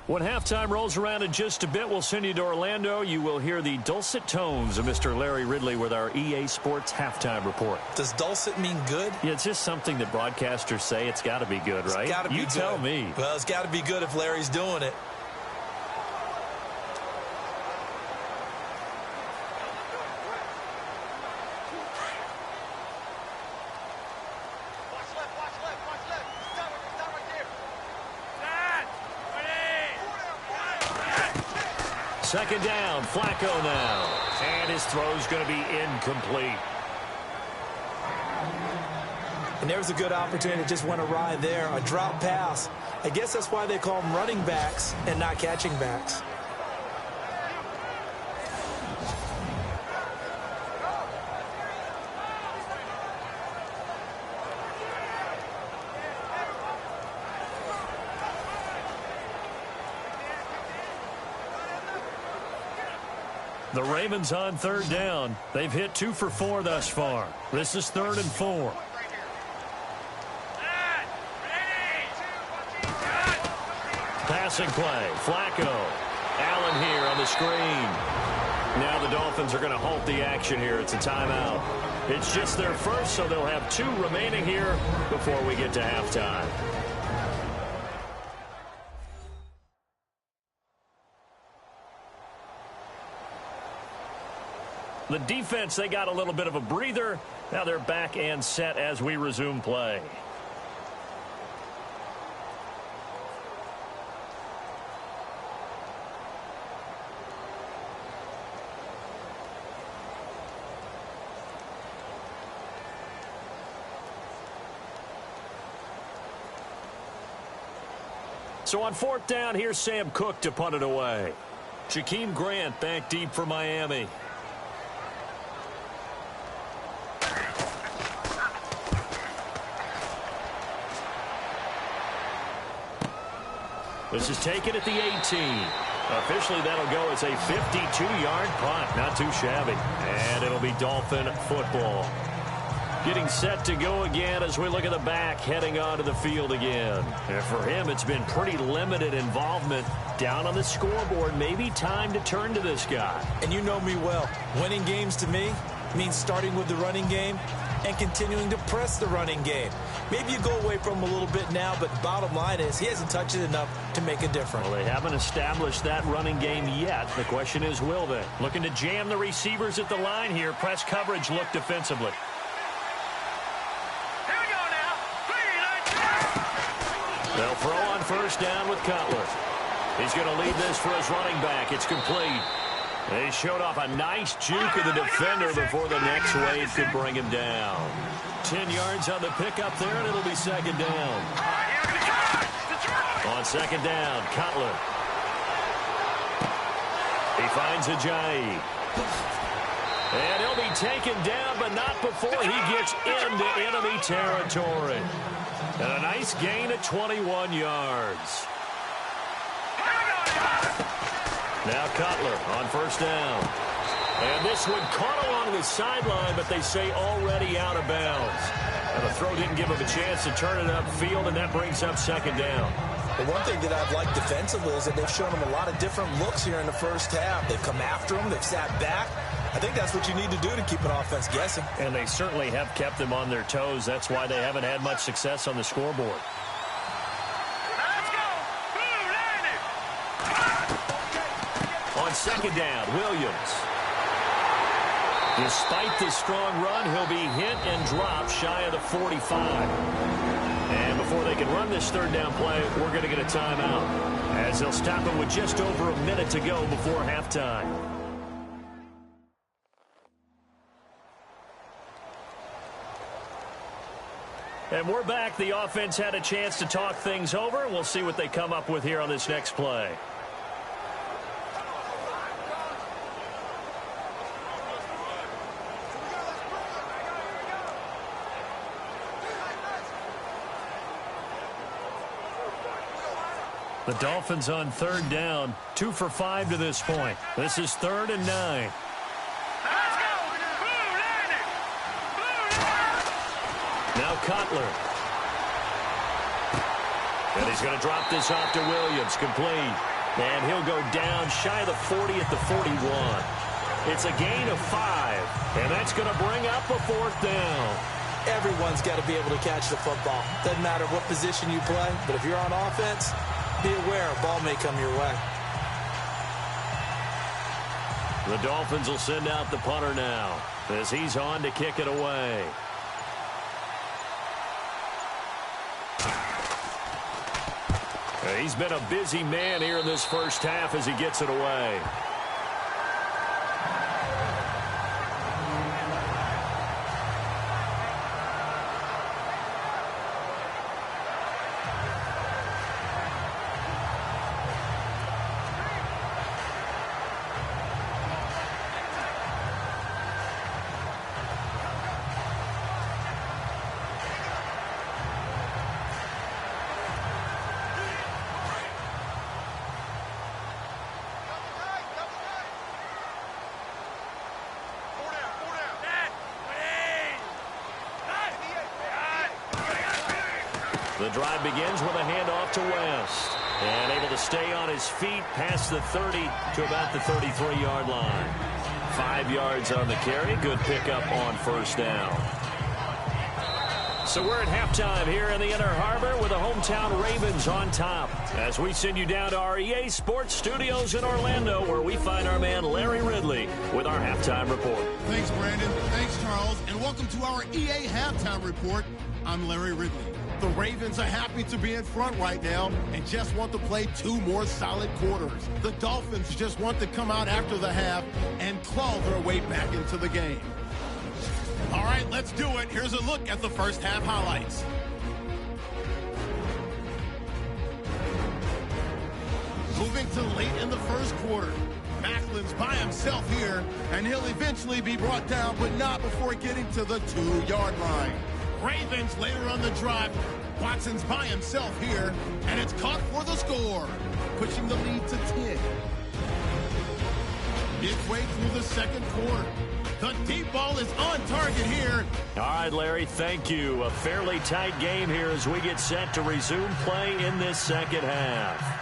When halftime rolls around in just a bit, we'll send you to Orlando. You will hear the dulcet tones of Mr. Larry Ridley with our EA Sports halftime report. Does dulcet mean good? Yeah, it's just something that broadcasters say. It's got to be good, right? It's got to be good. You tell me. Well, it's got to be good if Larry's doing it. Second down, Flacco now. And his throw's going to be incomplete. And there's a good opportunity that just went awry there. A drop pass. I guess that's why they call them running backs and not catching backs. The Ravens on 3rd down. They've hit 2 for 4 thus far. This is 3rd and 4. Passing play. Flacco. Allen here on the screen. Now the Dolphins are going to halt the action here. It's a timeout. It's just their first, so they'll have 2 remaining here before we get to halftime. The defense, they got a little bit of a breather. Now they're back and set as we resume play. So on 4th down, here's Sam Cook to punt it away. Jakeem Grant back deep for Miami. This is taken at the 18. Officially, that'll go as a 52-yard punt. Not too shabby. And it'll be Dolphin football. Getting set to go again as we look at the back, heading onto the field again. And for him, it's been pretty limited involvement down on the scoreboard. Maybe time to turn to this guy. And you know me well. Winning games to me means starting with the running game and continuing to press the running game. Maybe you go away from him a little bit now, but bottom line is he hasn't touched it enough to make a difference. Well, they haven't established that running game yet. The question is, will they? Looking to jam the receivers at the line here. Press coverage look defensively. Here we go now. They'll throw on 1st down with Cutler. He's going to lead this for his running back. It's complete. They showed off a nice juke of the defender before the next wave could bring him down. 10 yards on the pickup there, and it'll be 2nd down. On 2nd down, Cutler. He finds Ajayi. And he'll be taken down, but not before he gets into enemy territory. And a nice gain of 21 yards. Now Cutler on 1st down. And this one caught along the sideline, but they say already out of bounds. And the throw didn't give him a chance to turn it upfield, and that brings up 2nd down. The one thing that I've liked defensively is that they've shown him a lot of different looks here in the first half. They've come after him. They've sat back. I think that's what you need to do to keep an offense guessing. And they certainly have kept them on their toes. That's why they haven't had much success on the scoreboard. On 2nd down, Williams. Despite the strong run, he'll be hit and dropped shy of the 45. And before they can run this 3rd down play, we're going to get a timeout, as they'll stop him with just over a minute to go before halftime. And we're back. The offense had a chance to talk things over. We'll see what they come up with here on this next play. The Dolphins on 3rd down, 2 for 5 to this point. This is 3rd and 9. Let's go! Blue line it! Blue line! Now Cutler. And he's going to drop this off to Williams, complete. And he'll go down shy of the 40 at the 41. It's a gain of 5, and that's going to bring up a 4th down. Everyone's got to be able to catch the football. Doesn't matter what position you play, but if you're on offense, be aware a ball may come your way. The Dolphins will send out the punter now as he's on to kick it away. He's been a busy man here in this first half as he gets it away. The drive begins with a handoff to West. And able to stay on his feet past the 30 to about the 33-yard line. 5 yards on the carry. Good pickup on 1st down. So we're at halftime here in the Inner Harbor with the hometown Ravens on top. As we send you down to our EA Sports Studios in Orlando, where we find our man Larry Ridley with our halftime report. Thanks, Brandon. Thanks, Charles. And welcome to our EA Halftime Report. I'm Larry Ridley. The Ravens are happy to be in front right now and just want to play 2 more solid quarters. The Dolphins just want to come out after the half and claw their way back into the game. All right, let's do it. Here's a look at the first half highlights. Moving to late in the first quarter. Macklin's by himself here, and he'll eventually be brought down, but not before getting to the 2-yard line. Ravens later on the drive. Watson's by himself here, and it's caught for the score, pushing the lead to 10. Midway through the second quarter. The deep ball is on target here. All right, Larry, thank you. A fairly tight game here as we get set to resume play in this second half.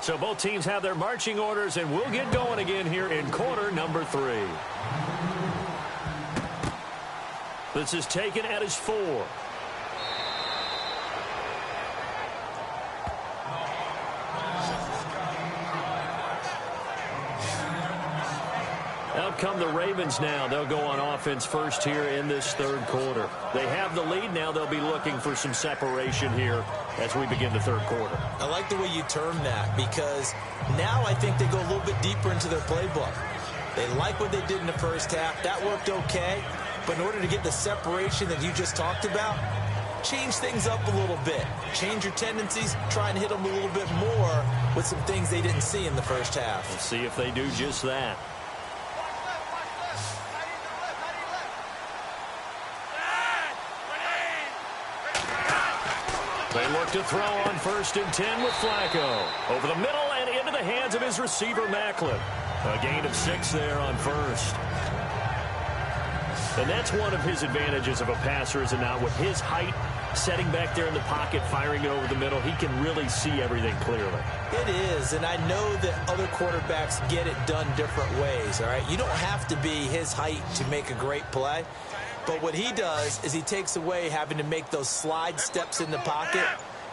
So both teams have their marching orders, and we'll get going again here in quarter number 3. This is taken at his 4. Out come the Ravens now. They'll go on offense first here in this third quarter. They have the lead now. They'll be looking for some separation here as we begin the third quarter. I like the way you term that, because now I think they go a little bit deeper into their playbook. They like what they did in the first half. That worked okay. But in order to get the separation that you just talked about, change things up a little bit. Change your tendencies. Try and hit them a little bit more with some things they didn't see in the first half. Let's see if they do just that. They look to throw on 1st and 10 with Flacco. Over the middle and into the hands of his receiver, Macklin. A gain of 6 there on first. And that's one of his advantages of a passer, is it not? With his height, setting back there in the pocket, firing it over the middle, he can really see everything clearly. It is, and I know that other quarterbacks get it done different ways, all right? You don't have to be his height to make a great play. But what he does is he takes away having to make those slide steps in the pocket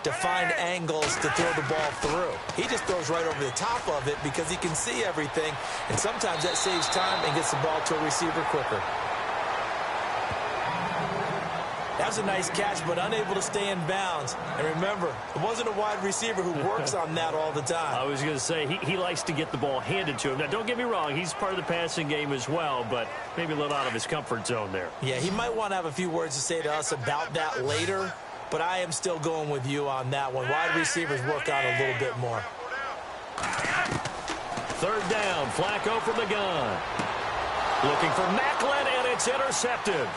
to find angles to throw the ball through. He just throws right over the top of it because he can see everything, and sometimes that saves time and gets the ball to a receiver quicker. That was a nice catch, but unable to stay in bounds. And remember, it wasn't a wide receiver who works on that all the time. I was going to say, he likes to get the ball handed to him. Now, don't get me wrong, he's part of the passing game as well, but maybe a little out of his comfort zone there. Yeah, he might want to have a few words to say to us about that later, but I am still going with you on that one. Wide receivers work on a little bit more. Third down, Flacco from the gun. Looking for Macklin, and it's intercepted.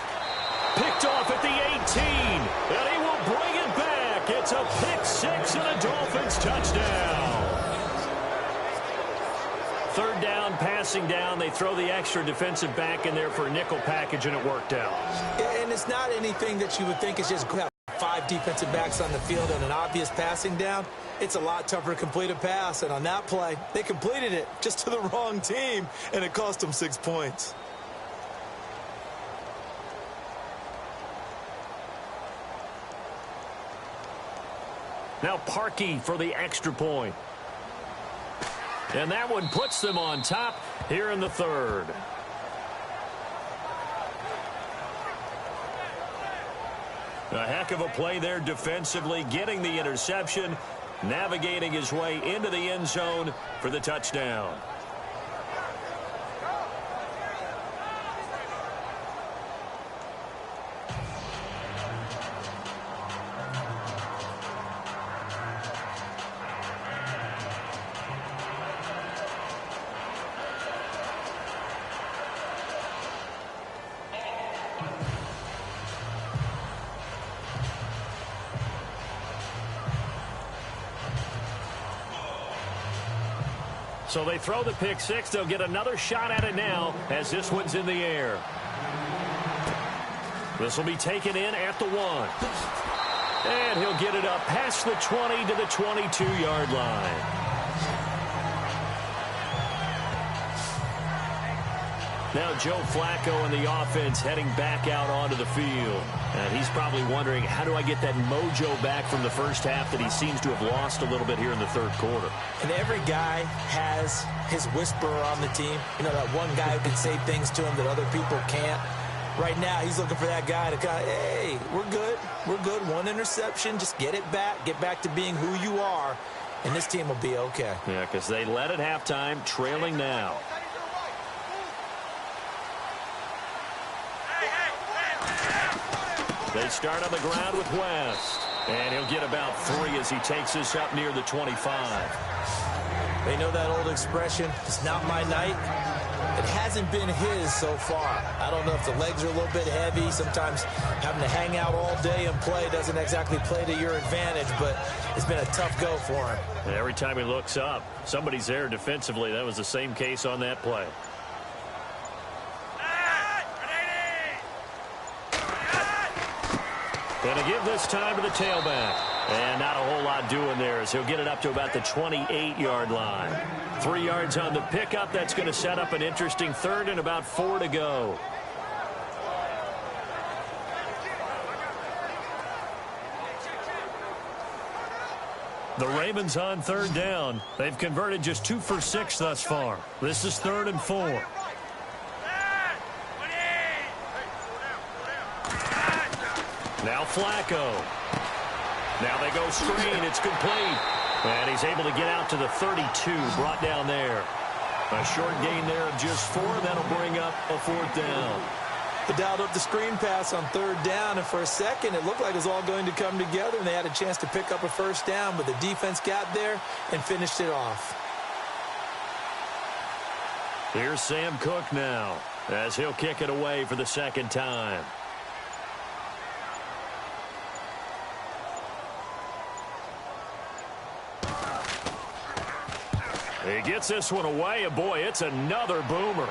Picked off at the 18, and he will bring it back. It's a pick-6 and a Dolphins touchdown. Third down, passing down. They throw the extra defensive back in there for a nickel package, and it worked out. And it's not anything that you would think is just have 5 defensive backs on the field and an obvious passing down. It's a lot tougher to complete a pass, and on that play, they completed it just to the wrong team, and it cost them 6 points. Now Parkey for the extra point. And that one puts them on top here in the third. A heck of a play there defensively, getting the interception, navigating his way into the end zone for the touchdown. So they throw the pick-6. They'll get another shot at it now as this one's in the air. This will be taken in at the 1. And he'll get it up past the 20 to the 22-yard line. Now Joe Flacco and the offense heading back out onto the field. And he's probably wondering, how do I get that mojo back from the first half that he seems to have lost a little bit here in the third quarter? And every guy has his whisperer on the team. You know, that one guy who can say things to him that other people can't. Right now, he's looking for that guy to kind of, hey, we're good. We're good. 1 interception. Just get it back. Get back to being who you are. And this team will be okay. Yeah, because they led at halftime, trailing now. They start on the ground with West. And he'll get about 3 as he takes this up near the 25. They know that old expression, it's not my night. It hasn't been his so far. I don't know if the legs are a little bit heavy. Sometimes having to hang out all day and play doesn't exactly play to your advantage, but it's been a tough go for him. And every time he looks up, somebody's there defensively. That was the same case on that play. Going to give this time to the tailback. And not a whole lot doing there as he'll get it up to about the 28-yard line. 3 yards on the pickup. That's going to set up an interesting third and about 4 to go. The Ravens on third down. They've converted just 2 for 6 thus far. This is 3rd and 4. Now Flacco. Now they go screen. It's complete. And he's able to get out to the 32. Brought down there. A short gain there of just 4. That'll bring up a 4th down. They dialed up the screen pass on 3rd down, and for a second it looked like it was all going to come together, and they had a chance to pick up a 1st down, but the defense got there and finished it off. Here's Sam Cook now as he'll kick it away for the 2nd time. He gets this one away, and boy, it's another boomer.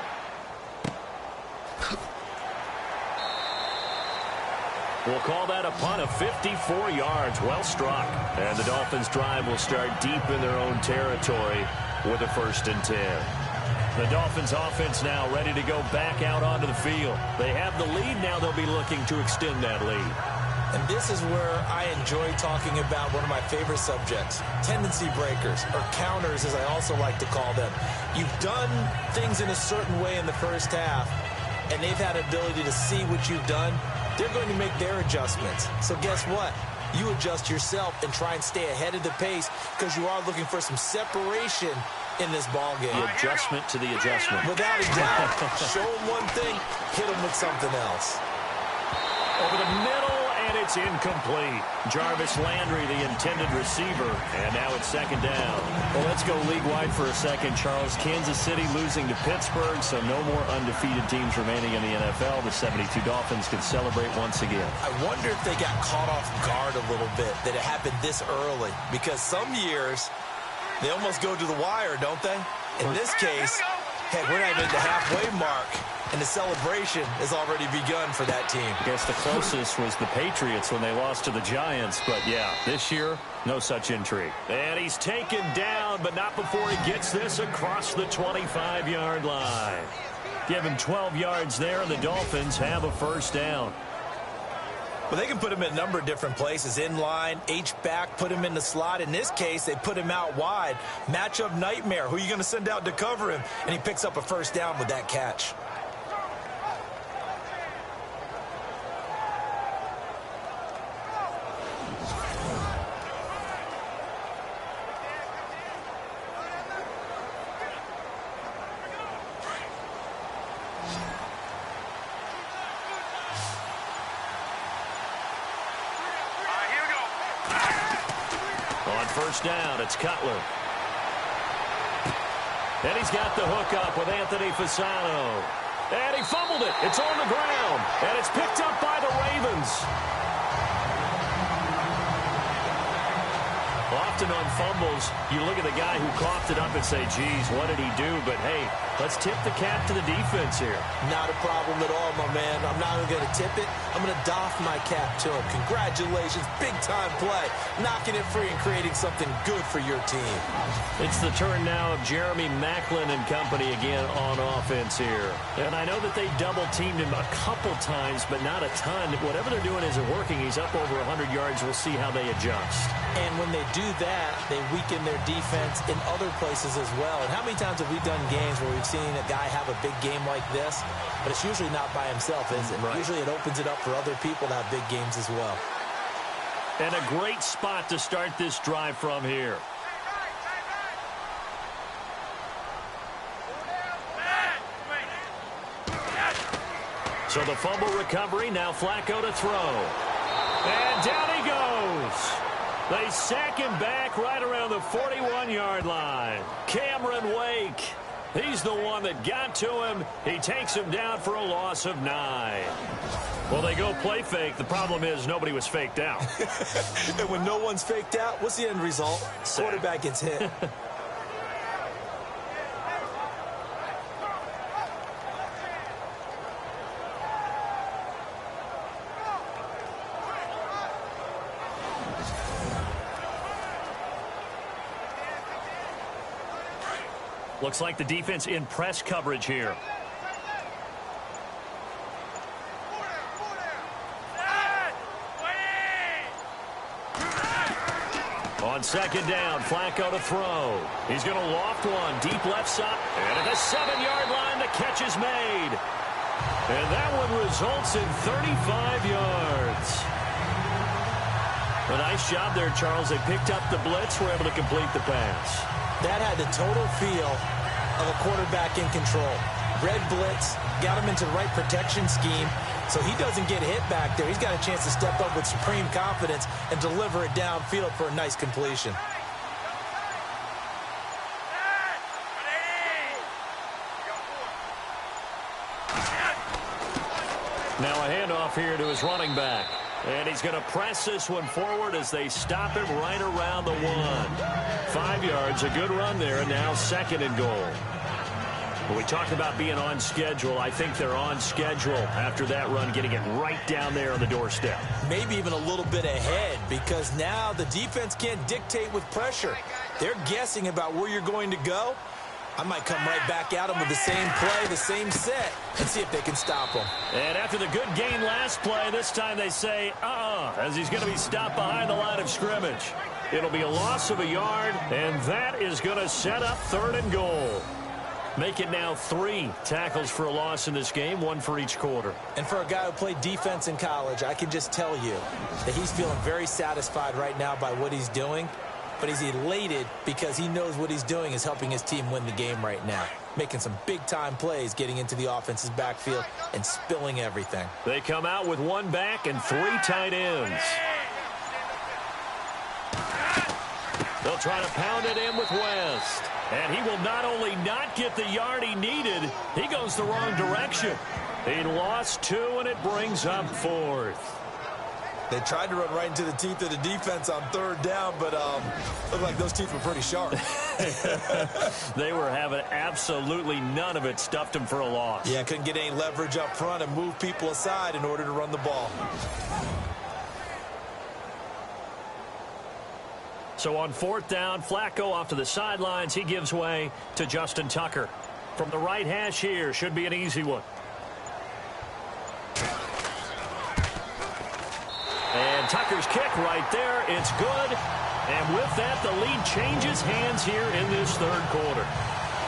We'll call that a punt of 54 yards. Well struck. And the Dolphins' drive will start deep in their own territory with a 1st and 10. The Dolphins' offense now ready to go back out onto the field. They have the lead. Now they'll be looking to extend that lead. And this is where I enjoy talking about one of my favorite subjects, tendency breakers, or counters as I also like to call them. You've done things in a certain way in the first half, and they've had ability to see what you've done. They're going to make their adjustments. So guess what? You adjust yourself and try and stay ahead of the pace because you are looking for some separation in this ball game. The adjustment to the adjustment. Without a doubt. Show them one thing, hit them with something else. Over the middle, and it's incomplete. Jarvis Landry, the intended receiver, and now it's 2nd down. Well, let's go league-wide for a second, Charles. Kansas City losing to Pittsburgh, so no more undefeated teams remaining in the NFL. The 72 Dolphins can celebrate once again. I wonder if they got caught off guard a little bit, that it happened this early, because some years they almost go to the wire, don't they? In this case, heck, we're not even at the halfway mark. And the celebration has already begun for that team. I guess the closest was the Patriots when they lost to the Giants. But, yeah, this year, no such intrigue. And he's taken down, but not before he gets this across the 25-yard line. Give him 12 yards there, and the Dolphins have a 1st down. Well, they can put him in a number of different places. In line, H-back, put him in the slot. In this case, they put him out wide. Matchup nightmare. Who are you going to send out to cover him? And he picks up a 1st down with that catch. Down, it's Cutler. And he's got the hook up with Anthony Fasano. And he fumbled it. It's on the ground. And it's picked up by the Ravens. Often on fumbles, you look at the guy who coughed it up and say, geez, what did he do? But, hey, let's tip the cap to the defense here. Not a problem at all, my man. I'm not even going to tip it. I'm going to doff my cap to him. Congratulations. Big-time play. Knocking it free and creating something good for your team. It's the turn now of Jeremy Maclin and company again on offense here. And I know that they double-teamed him a couple times, but not a ton. Whatever they're doing isn't working. He's up over 100 yards. We'll see how they adjust. And when they do that, they weaken their defense in other places as well. And how many times have we done games where we've seen a guy have a big game like this? But it's usually not by himself, is it? Right. Usually it opens it up for other people to have big games as well. And a great spot to start this drive from here. So the fumble recovery, now Flacco to throw. And down he goes. They sack him back right around the 41-yard line. Cameron Wake. He's the one that got to him. He takes him down for a loss of 9. Well, they go play fake. The problem is nobody was faked out. And when no one's faked out, what's the end result? Quarterback gets hit. Looks like the defense in press coverage here. On 2nd down, Flacco to throw. He's going to loft one, deep left side. And at the 7-yard line, the catch is made. And that one results in 35 yards. A nice job there, Charles. They picked up the blitz, were able to complete the pass. That had the total feel of a quarterback in control. Red blitz, got him into the right protection scheme, so he doesn't get hit back there. He's got a chance to step up with supreme confidence and deliver it downfield for a nice completion. Now a handoff here to his running back. And he's going to press this one forward as they stop him right around the 1. 5 yards. A good run there. Now 2nd and goal. When we talk about being on schedule, I think they're on schedule after that run, getting it right down there on the doorstep. Maybe even a little bit ahead, because now the defense can't dictate with pressure. They're guessing about where you're going to go. I might come right back at them with the same play, the same set, and see if they can stop them. And after the good gain last play, this time they say, as he's going to be stopped behind the line of scrimmage. It'll be a loss of a yard, and that is going to set up 3rd and goal. Make it now 3 tackles for a loss in this game, 1 for each quarter. And for a guy who played defense in college, I can just tell you that he's feeling very satisfied right now by what he's doing. But he's elated because he knows what he's doing is helping his team win the game right now. Making some big-time plays, getting into the offense's backfield and spilling everything. They come out with 1 back and 3 tight ends. They'll try to pound it in with West. And he will not only not get the yard he needed, he goes the wrong direction. He lost 2, and it brings up 4th. They tried to run right into the teeth of the defense on 3rd down, but looked like those teeth were pretty sharp. They were having absolutely none of it. Stuffed them for a loss. Yeah, couldn't get any leverage up front and move people aside in order to run the ball. So on 4th down, Flacco off to the sidelines. He gives way to Justin Tucker. From the right hash here, should be an easy one. And Tucker's kick right there. It's good. And with that, the lead changes hands here in this 3rd quarter.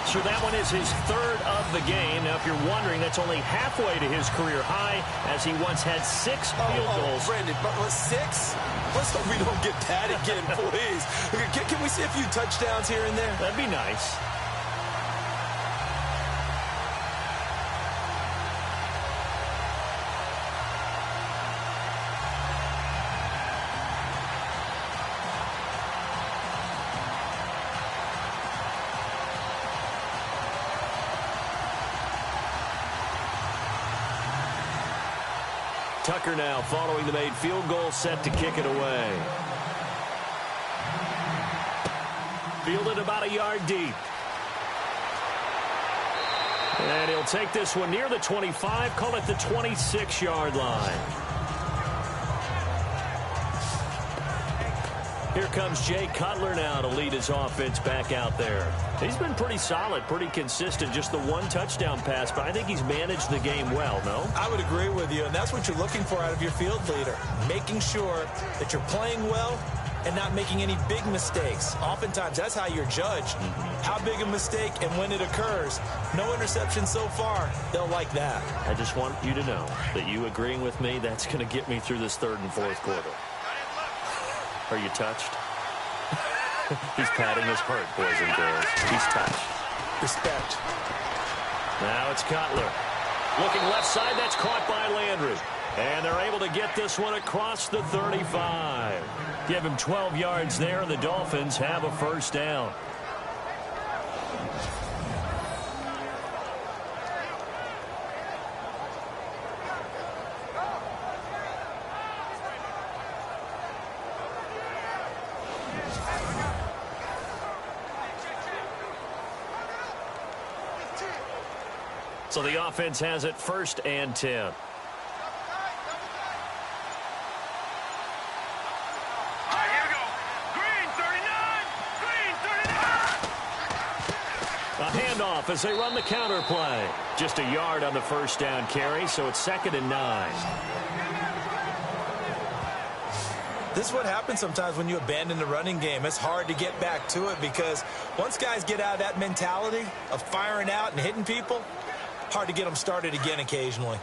So that one is his 3rd of the game. Now, if you're wondering, that's only halfway to his career high, as he once had 6 field goals. Brandon, but 6? Let's hope we don't get that again, please. Can we see a few touchdowns here and there? That'd be nice. Tucker now following the made field goal, set to kick it away. Fielded about a yard deep. And he'll take this one near the 25, call it the 26-yard line. Here comes Jay Cutler now to lead his offense back out there. He's been pretty solid, pretty consistent, just the 1 touchdown pass, but I think he's managed the game well, no? I would agree with you, and that's what you're looking for out of your field leader, making sure that you're playing well and not making any big mistakes. Oftentimes, that's how you're judged. How big a mistake and when it occurs. No interception so far. They'll like that. I just want you to know that you agreeing with me, that's going to get me through this 3rd and 4th quarter. Are you touched? He's patting his heart, boys and girls. He's touched. Respect. Now it's Cutler. Looking left side, that's caught by Landry. And they're able to get this one across the 35. Give him 12 yards there, and the Dolphins have a 1st down. So the offense has it 1st and 10. A handoff as they run the counter play. Just a yard on the 1st down carry, so it's 2nd and 9. This is what happens sometimes when you abandon the running game. It's hard to get back to it because once guys get out of that mentality of firing out and hitting people, hard to get them started again occasionally.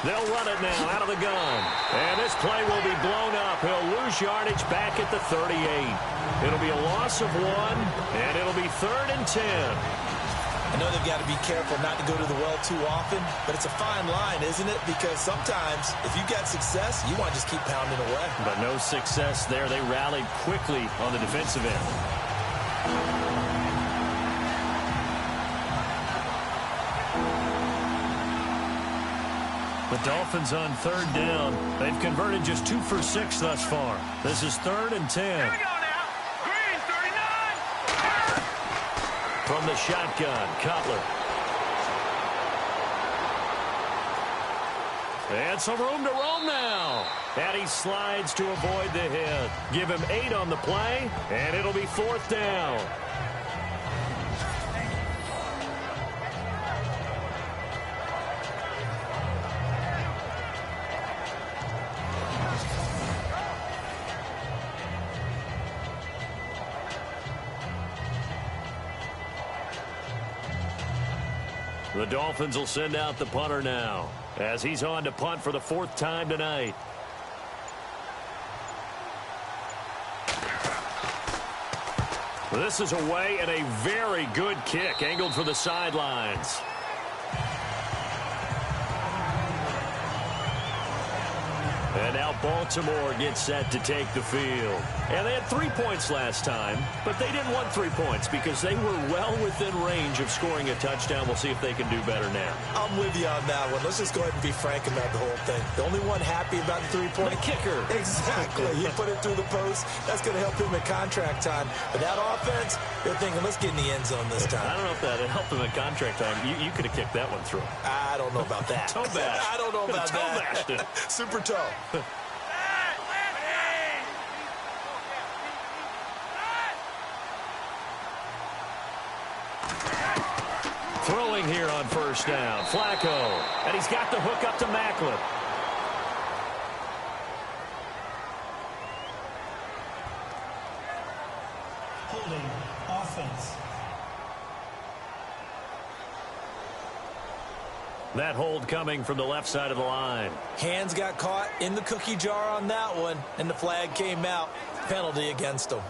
They'll run it now out of the gun. And this play will be blown up. He'll lose yardage back at the 38. It'll be a loss of 1, and it'll be 3rd and 10. I know they've got to be careful not to go to the well too often, but it's a fine line, isn't it? Because sometimes if you got success, you want to just keep pounding away. But no success there. They rallied quickly on the defensive end. The Dolphins on 3rd down. They've converted just 2 for 6 thus far. This is 3rd and 10. Here we go now. Green, 39. From the shotgun, Cutler. And some room to roam now. And he slides to avoid the hit. Give him 8 on the play, and it'll be 4th down. The Dolphins will send out the punter now, as he's on to punt for the 4th time tonight. This is away and a very good kick, angled for the sidelines. And now Baltimore gets set to take the field. And they had 3 points last time, but they didn't want 3 points because they were well within range of scoring a touchdown. We'll see if they can do better now. I'm with you on that one. Let's just go ahead and be frank about the whole thing. The only one happy about the 3-point. The kicker. Exactly. He put it through the post. That's going to help him at contract time. But that offense, they're thinking, let's get in the end zone this time. I don't know if that helped him at contract time. You could have kicked that one through. I don't know about that. Toe bash. I don't know about toe bashed it. Super toe. Throwing here on 1st down. Flacco. And he's got the hook up to Macklin. Holding offense. That hold coming from the left side of the line. Hands got caught in the cookie jar on that one, and the flag came out. Penalty against him.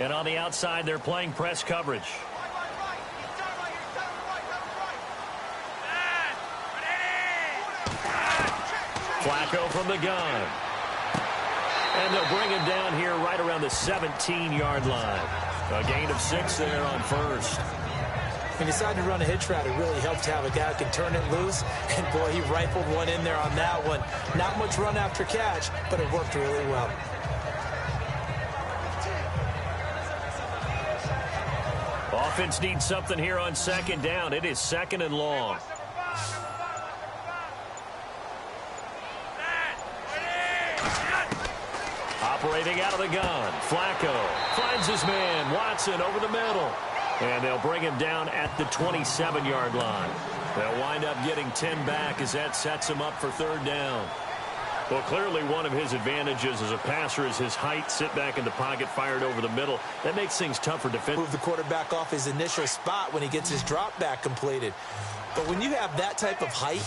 And on the outside, they're playing press coverage. Flacco from the gun. And they'll bring him down here right around the 17-yard line. A gain of 6 there on 1st. When you decide to run a hitch route, it really helps to have a guy who can turn it loose. And, boy, he rifled one in there on that one. Not much run after catch, but it worked really well. Offense needs something here on 2nd down. It is 2nd and long. Operating out of the gun. Flacco finds his man. Watson over the middle. And they'll bring him down at the 27-yard line. They'll wind up getting 10 back as that sets him up for 3rd down. Well, clearly one of his advantages as a passer is his height. Sit back in the pocket, fired over the middle. That makes things tougher to defend. Move the quarterback off his initial spot when he gets his drop back completed. But when you have that type of height,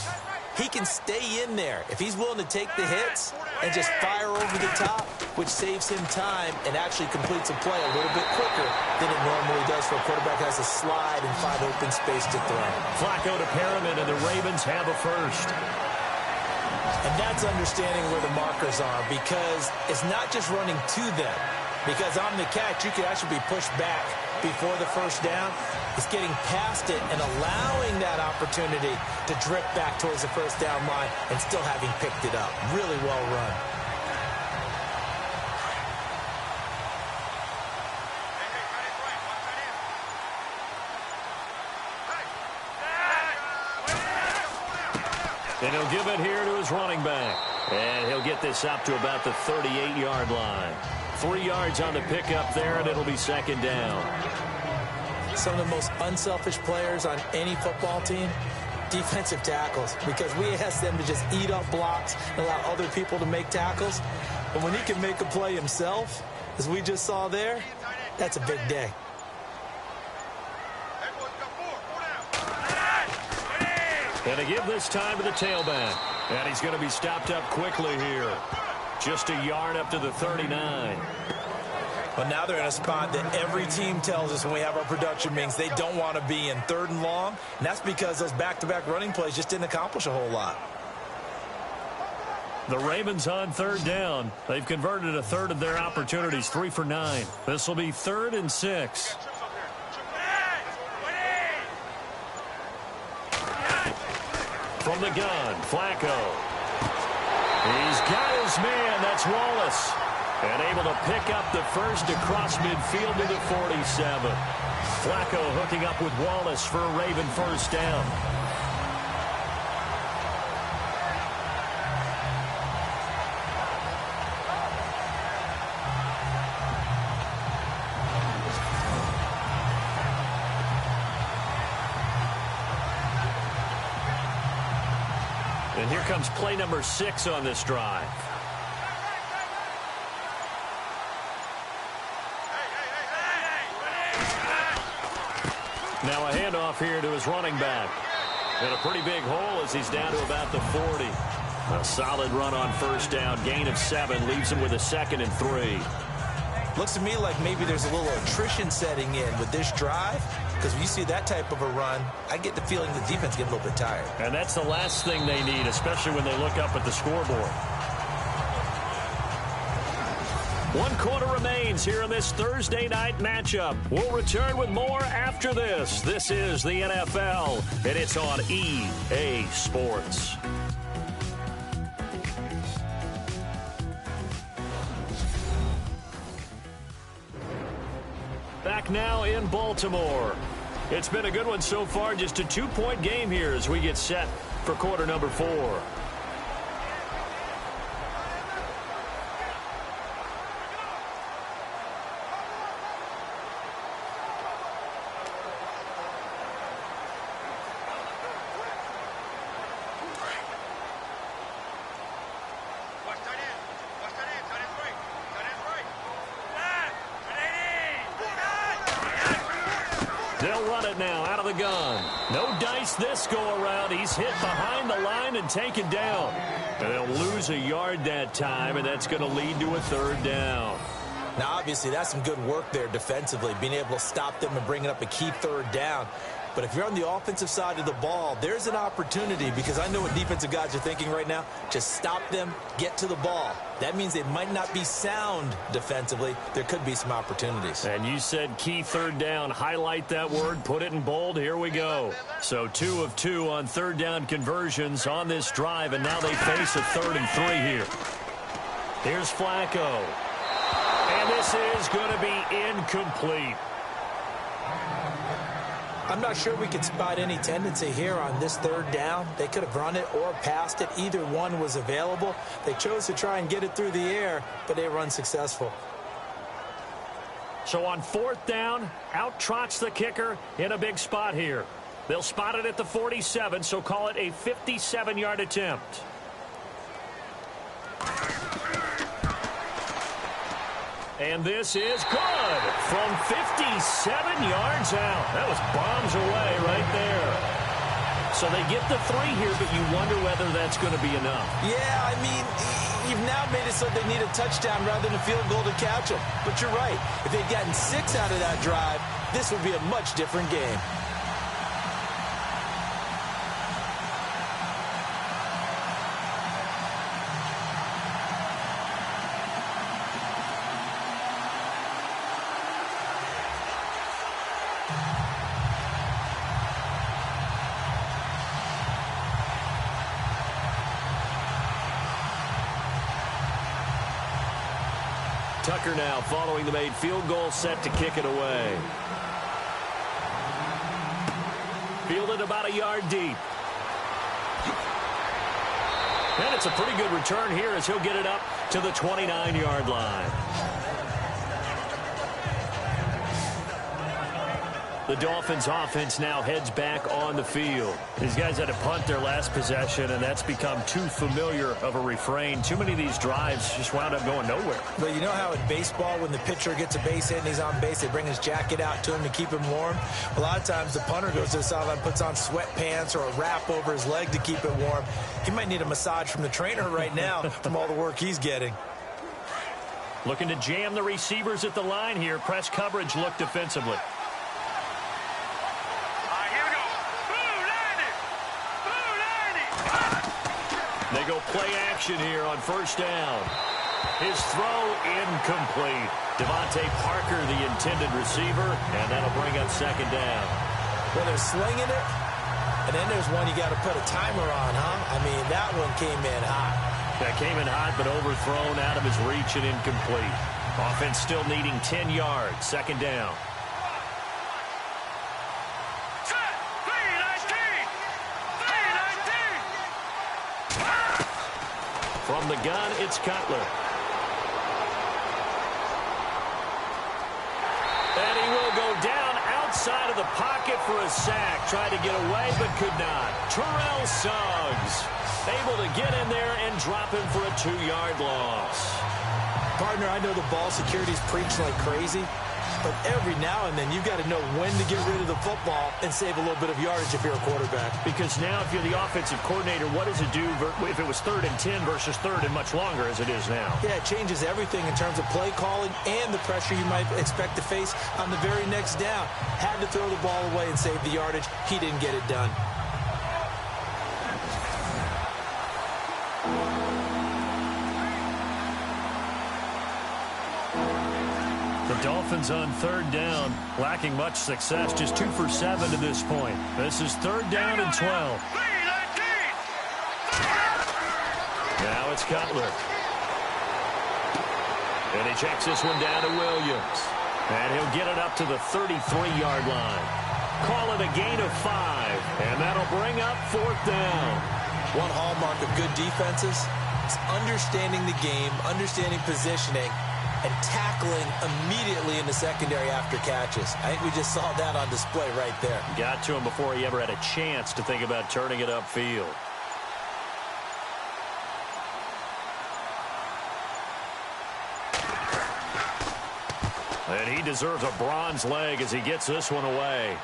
he can stay in there if he's willing to take the hits and just fire over the top, which saves him time and actually completes a play a little bit quicker than it normally does for a quarterback who has a slide and 5 open space to throw. Flacco to Perriman, and the Ravens have a first. And that's understanding where the markers are, because it's not just running to them. Because on the catch, you could actually be pushed back before the 1st down. It's getting past it and allowing that opportunity to drift back towards the 1st down line and still having picked it up. Really well run. And he'll give it here to his running back. And he'll get this up to about the 38-yard line. 3 yards on the pickup there, and it'll be 2nd down. Some of the most unselfish players on any football team, defensive tackles, because we ask them to just eat up blocks and allow other people to make tackles. But when he can make a play himself, as we just saw there, that's a big day. And to give this time to the tailback. And he's going to be stopped up quickly here. Just a yard up to the 39. Well, now they're in a spot that every team tells us when we have our production meetings they don't want to be in, 3rd and long. And that's because those back-to-back running plays just didn't accomplish a whole lot. The Ravens on third down. They've converted a third of their opportunities, 3 for 9. This will be 3rd and 6. From the gun, Flacco. He's got his man. That's Wallace. And able to pick up the first across midfield to the 47. Flacco hooking up with Wallace for a Raven first down. And here comes play number 6 on this drive. Now a handoff here to his running back. And a pretty big hole as he's down to about the 40. A solid run on first down. Gain of 7 leaves him with a 2nd and 3. Looks to me like maybe there's a little attrition setting in with this drive. Because when you see that type of a run, I get the feeling the defense gets a little bit tired. And that's the last thing they need, especially when they look up at the scoreboard. 1 quarter remains here in this Thursday night matchup. We'll return with more after this. This is the NFL, and it's on EA Sports. Back now in Baltimore. It's been a good one so far. Just a 2-point game here as we get set for quarter number 4. They'll run it now out of the gun. No dice this go-around. He's hit behind the line and taken down. And they'll lose a yard that time, and that's going to lead to a 3rd down. Now, obviously, that's some good work there defensively, being able to stop them and bringing up a key 3rd down. But if you're on the offensive side of the ball, there's an opportunity, because I know what defensive guys are thinking right now. Just stop them, get to the ball. That means they might not be sound defensively. There could be some opportunities. And you said key 3rd down. Highlight that word. Put it in bold. Here we go. So 2 of 2 on 3rd down conversions on this drive, and now they face a 3rd and 3 here. Here's Flacco. And this is going to be incomplete. I'm not sure we could spot any tendency here on this 3rd down. They could have run it or passed it. Either one was available. They chose to try and get it through the air, but they were unsuccessful. So on 4th down, out trots the kicker in a big spot here. They'll spot it at the 47, so call it a 57-yard attempt. And this is good from 57 yards out. That was bombs away right there. So they get the 3 here, but you wonder whether that's going to be enough. Yeah, I mean, you've now made it so they need a touchdown rather than a field goal to catch them. But you're right. If they'd gotten 6 out of that drive, this would be a much different game. Tucker now following the made field goal, set to kick it away. Fielded about a yard deep. And it's a pretty good return here as he'll get it up to the 29-yard line. The Dolphins offense now heads back on the field. These guys had to punt their last possession, and that's become too familiar of a refrain. Too many of these drives just wound up going nowhere. Well, you know how in baseball, when the pitcher gets a base hit and he's on base, they bring his jacket out to him to keep him warm? A lot of times the punter goes to the sideline, puts on sweatpants or a wrap over his leg to keep it warm. He might need a massage from the trainer right now from all the work he's getting. Looking to jam the receivers at the line here. Press coverage look defensively. They go play action here on first down. His throw incomplete. Devontae Parker, the intended receiver, and that'll bring up second down. Well, they're slinging it, and then there's one you got to put a timer on, huh? I mean, that one came in hot. That came in hot, but overthrown out of his reach and incomplete. Offense still needing 10 yards. Second down. From the gun, it's Cutler. And he will go down outside of the pocket for a sack. Tried to get away, but could not. Terrell Suggs able to get in there and drop him for a 2-yard loss. Partner, I know the ball security's preached like crazy, but every now and then you've got to know when to get rid of the football and save a little bit of yardage if you're a quarterback. Because now if you're the offensive coordinator, what does it do if it was 3rd and 10 versus 3rd and much longer as it is now? Yeah, it changes everything in terms of play calling and the pressure you might expect to face on the very next down. Had to throw the ball away and save the yardage. He didn't get it done. The Dolphins on 3rd down, lacking much success, just 2 for 7 to this point. This is 3rd down and 12. Now it's Cutler. And he checks this one down to Williams. And he'll get it up to the 33-yard line. Call it a gain of 5, and that'll bring up 4th down. One hallmark of good defenses is understanding the game, understanding positioning, and tackling immediately in the secondary after catches. I think we just saw that on display right there. Got to him before he ever had a chance to think about turning it upfield. And he deserves a bronze leg as he gets this one away.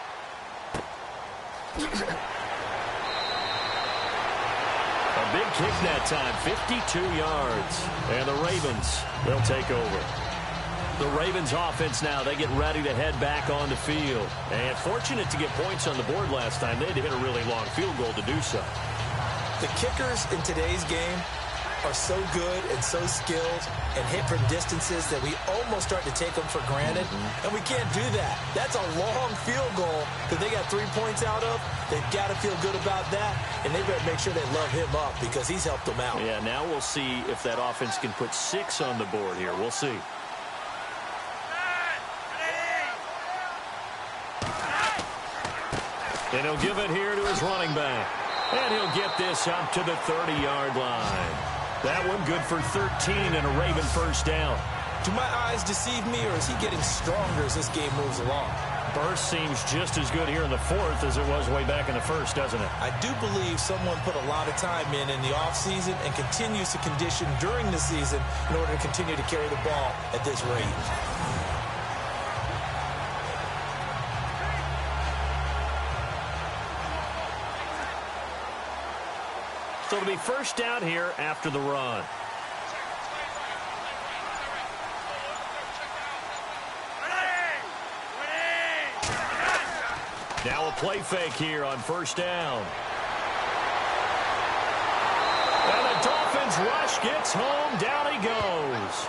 A big kick that time, 52 yards. And the Ravens, they'll take over. The Ravens offense now, they get ready to head back on the field. And fortunate to get points on the board last time. They had to hit a really long field goal to do so. The kickers in today's game are so good and so skilled and hit from distances that we almost start to take them for granted. And we can't do that. That's a long field goal that they got 3 points out of. They've got to feel good about that, and they better make sure they love him up because he's helped them out. Yeah, now we'll see if that offense can put 6 on the board here. We'll see. And he'll give it here to his running back. And he'll get this up to the 30-yard line. That one good for 13 and a Raven first down. Do my eyes deceive me, or is he getting stronger as this game moves along? Burst seems just as good here in the 4th as it was way back in the 1st, doesn't it? I do believe someone put a lot of time in the offseason and continues to condition during the season in order to continue to carry the ball at this rate. So it'll be first down here after the run. Now a play fake here on first down. And the Dolphins rush gets home. Down he goes.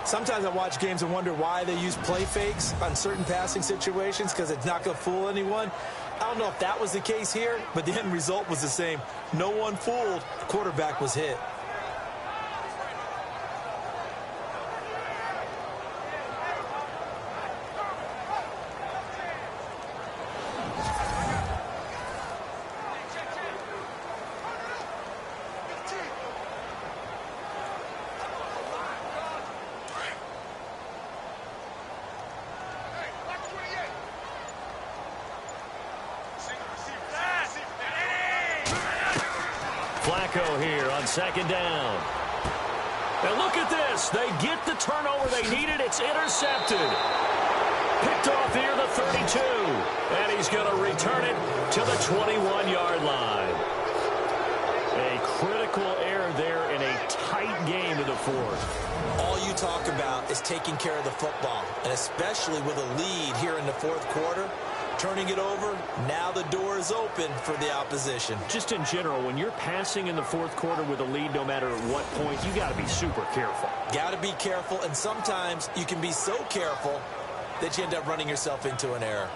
Sometimes I watch games and wonder why they use play fakes on certain passing situations because it's not going to fool anyone. I don't know if that was the case here, but the end result was the same. No one fooled. The quarterback was hit. Flacco here on second down. And look at this. They get the turnover they needed. It's intercepted. Picked off here the 32. And he's going to return it to the 21-yard line. A critical error there in a tight game in the 4th. All you talk about is taking care of the football, and especially with a lead here in the 4th quarter. turning it over. Now the door is open for the opposition. Just in general, when you're passing in the fourth quarter with a lead, no matter what point, you got to be super careful. Got to be careful, and sometimes you can be so careful that you end up running yourself into an error.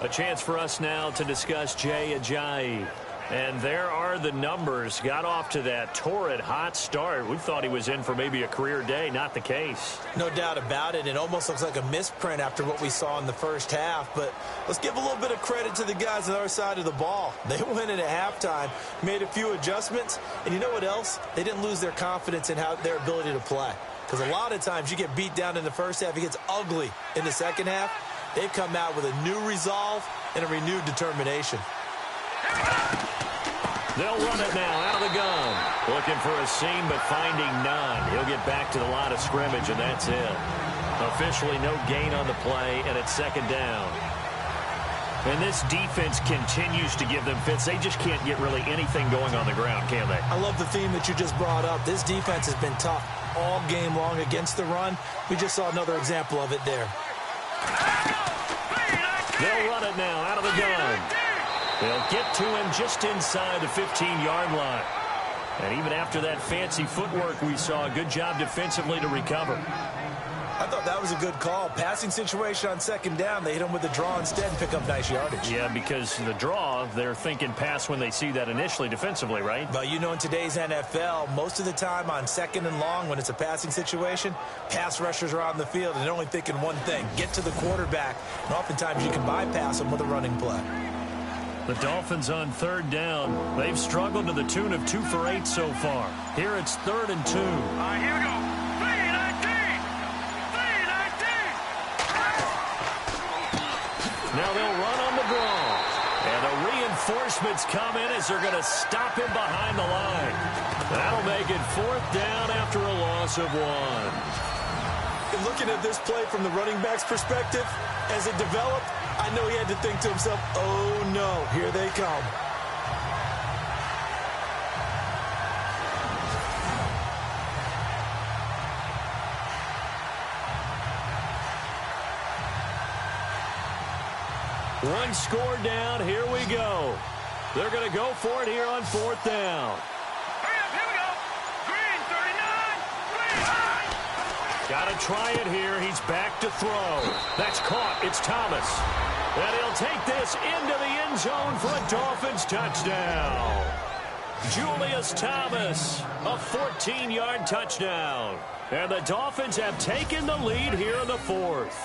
A chance for us now to discuss Jay Ajayi. And there are the numbers. Got off to that torrid hot start. We thought he was in for maybe a career day. Not the case. No doubt about it. It almost looks like a misprint after what we saw in the first half. But let's give a little bit of credit to the guys on the other side of the ball. They went in at halftime, made a few adjustments. And you know what else? They didn't lose their confidence in their ability to play. Because a lot of times you get beat down in the first half. It gets ugly in the second half. They've come out with a new resolve and a renewed determination. They'll run it now out of the gun. Looking for a seam, but finding none. He'll get back to the line of scrimmage, and that's it. Officially no gain on the play, and it's second down. And this defense continues to give them fits. They just can't get really anything going on the ground, can they? I love the theme that you just brought up. This defense has been tough all game long against the run. We just saw another example of it there. They'll run it now out of the gun. They'll get to him just inside the 15-yard line. And even after that fancy footwork we saw, a good job defensively to recover. I thought that was a good call. Passing situation on second down. They hit him with the draw instead and pick up nice yardage. Yeah, because the draw, they're thinking pass when they see that initially defensively, right? But you know, in today's NFL, most of the time on second and long when it's a passing situation, pass rushers are on the field and they're only thinking one thing, get to the quarterback. And oftentimes you can bypass them with a running play. The Dolphins on third down. They've struggled to the tune of 2 for 8 so far. Here it's 3rd and 2. All right, here we go. 3-19. 3-19. Now they'll run on the draw. And the reinforcements come in as they're going to stop him behind the line. That'll make it 4th down after a loss of 1. And looking at this play from the running back's perspective, as it developed, I know he had to think to himself, oh no, here they come. One score down, here we go. They're going to go for it here on 4th down. Hurry up, here we go. Green, 39. Green. Got to try it here. He's back to throw. That's caught. It's Thomas. And he'll take this into the end zone for a Dolphins touchdown. Julius Thomas, a 14-yard touchdown. And the Dolphins have taken the lead here in the 4th.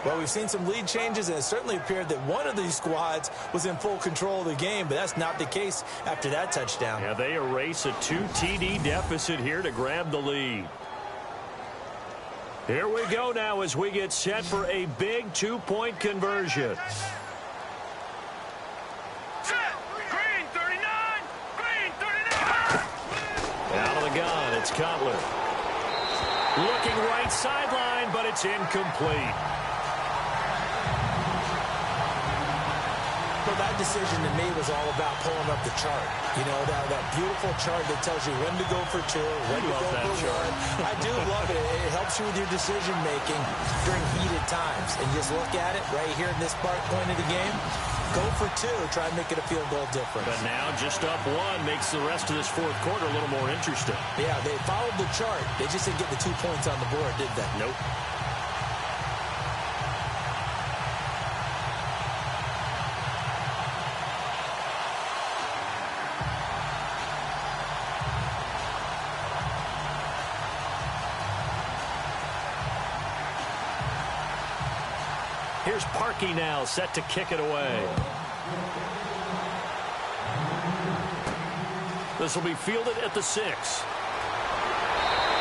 Well, we've seen some lead changes, and it certainly appeared that one of these squads was in full control of the game, but that's not the case after that touchdown. Yeah, they erase a 2 TD deficit here to grab the lead. Here we go now as we get set for a big 2-point conversion. Set. Green, 39. Green, 39. Out of the gun, it's Cutler. Looking right sideline, but it's incomplete. Well, that decision to me was all about pulling up the chart. You know, that beautiful chart that tells you when to go for 2, when to go for 1. I do love it. It helps you with your decision-making during heated times. And just look at it right here in this point of the game. Go for 2. Try and make it a field goal difference. But now just up 1 makes the rest of this 4th quarter a little more interesting. Yeah, they followed the chart. They just didn't get the 2 points on the board, did they? Nope. Here's Parkey now, set to kick it away. This will be fielded at the 6.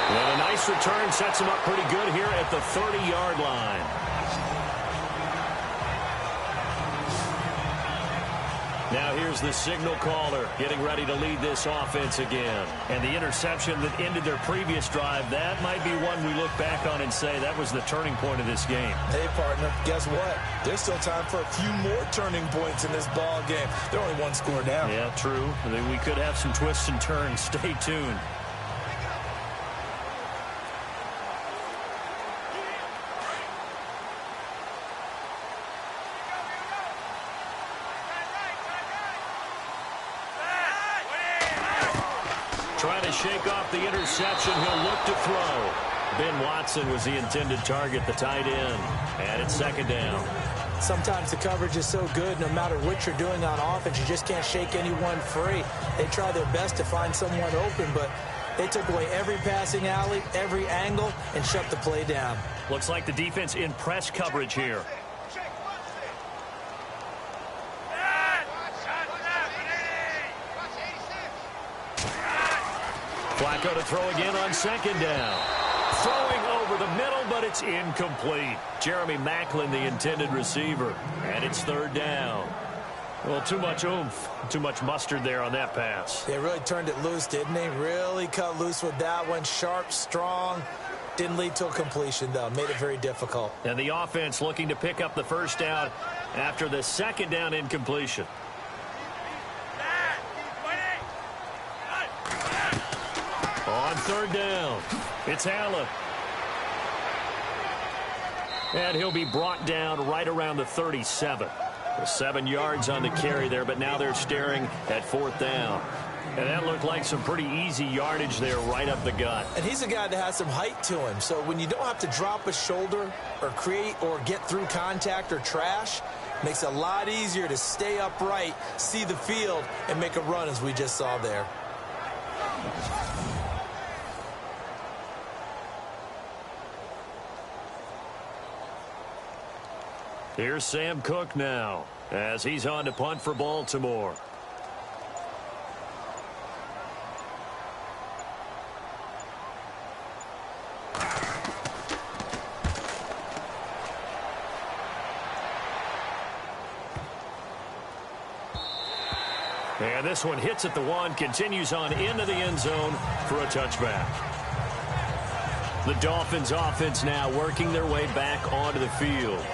And a nice return sets him up pretty good here at the 30-yard line. Now here's the signal caller getting ready to lead this offense again. And the interception that ended their previous drive, that might be one we look back on and say that was the turning point of this game. Hey, partner, guess what? There's still time for a few more turning points in this ball game. They're only 1 score down. Yeah, true. We could have some twists and turns. Stay tuned. to shake off the interception. He'll look to throw. Ben Watson was the intended target, the tight end. And it's second down. Sometimes the coverage is so good, no matter what you're doing on offense, you just can't shake anyone free. They try their best to find someone open, but they took away every passing alley, every angle, and shut the play down. Looks like the defense in press coverage here. Flacco to throw again on second down. Throwing over the middle, but it's incomplete. Jeremy Maclin, the intended receiver. And it's third down. Well, too much oomph, too much mustard there on that pass. They really turned it loose, didn't they? Really cut loose with that one. Sharp, strong. Didn't lead to a completion, though. Made it very difficult. And the offense looking to pick up the first down after the second down incompletion. On third down, it's Allen. And he'll be brought down right around the 37. 7 yards on the carry there, but now they're staring at fourth down. And that looked like some pretty easy yardage there right up the gut. And he's a guy that has some height to him. So when you don't have to drop a shoulder or create or get through contact or trash, makes it a lot easier to stay upright, see the field, and make a run as we just saw there. Here's Sam Cook now as he's on to punt for Baltimore. And this one hits at the 1, continues on into the end zone for a touchback. The Dolphins offense now working their way back onto the field.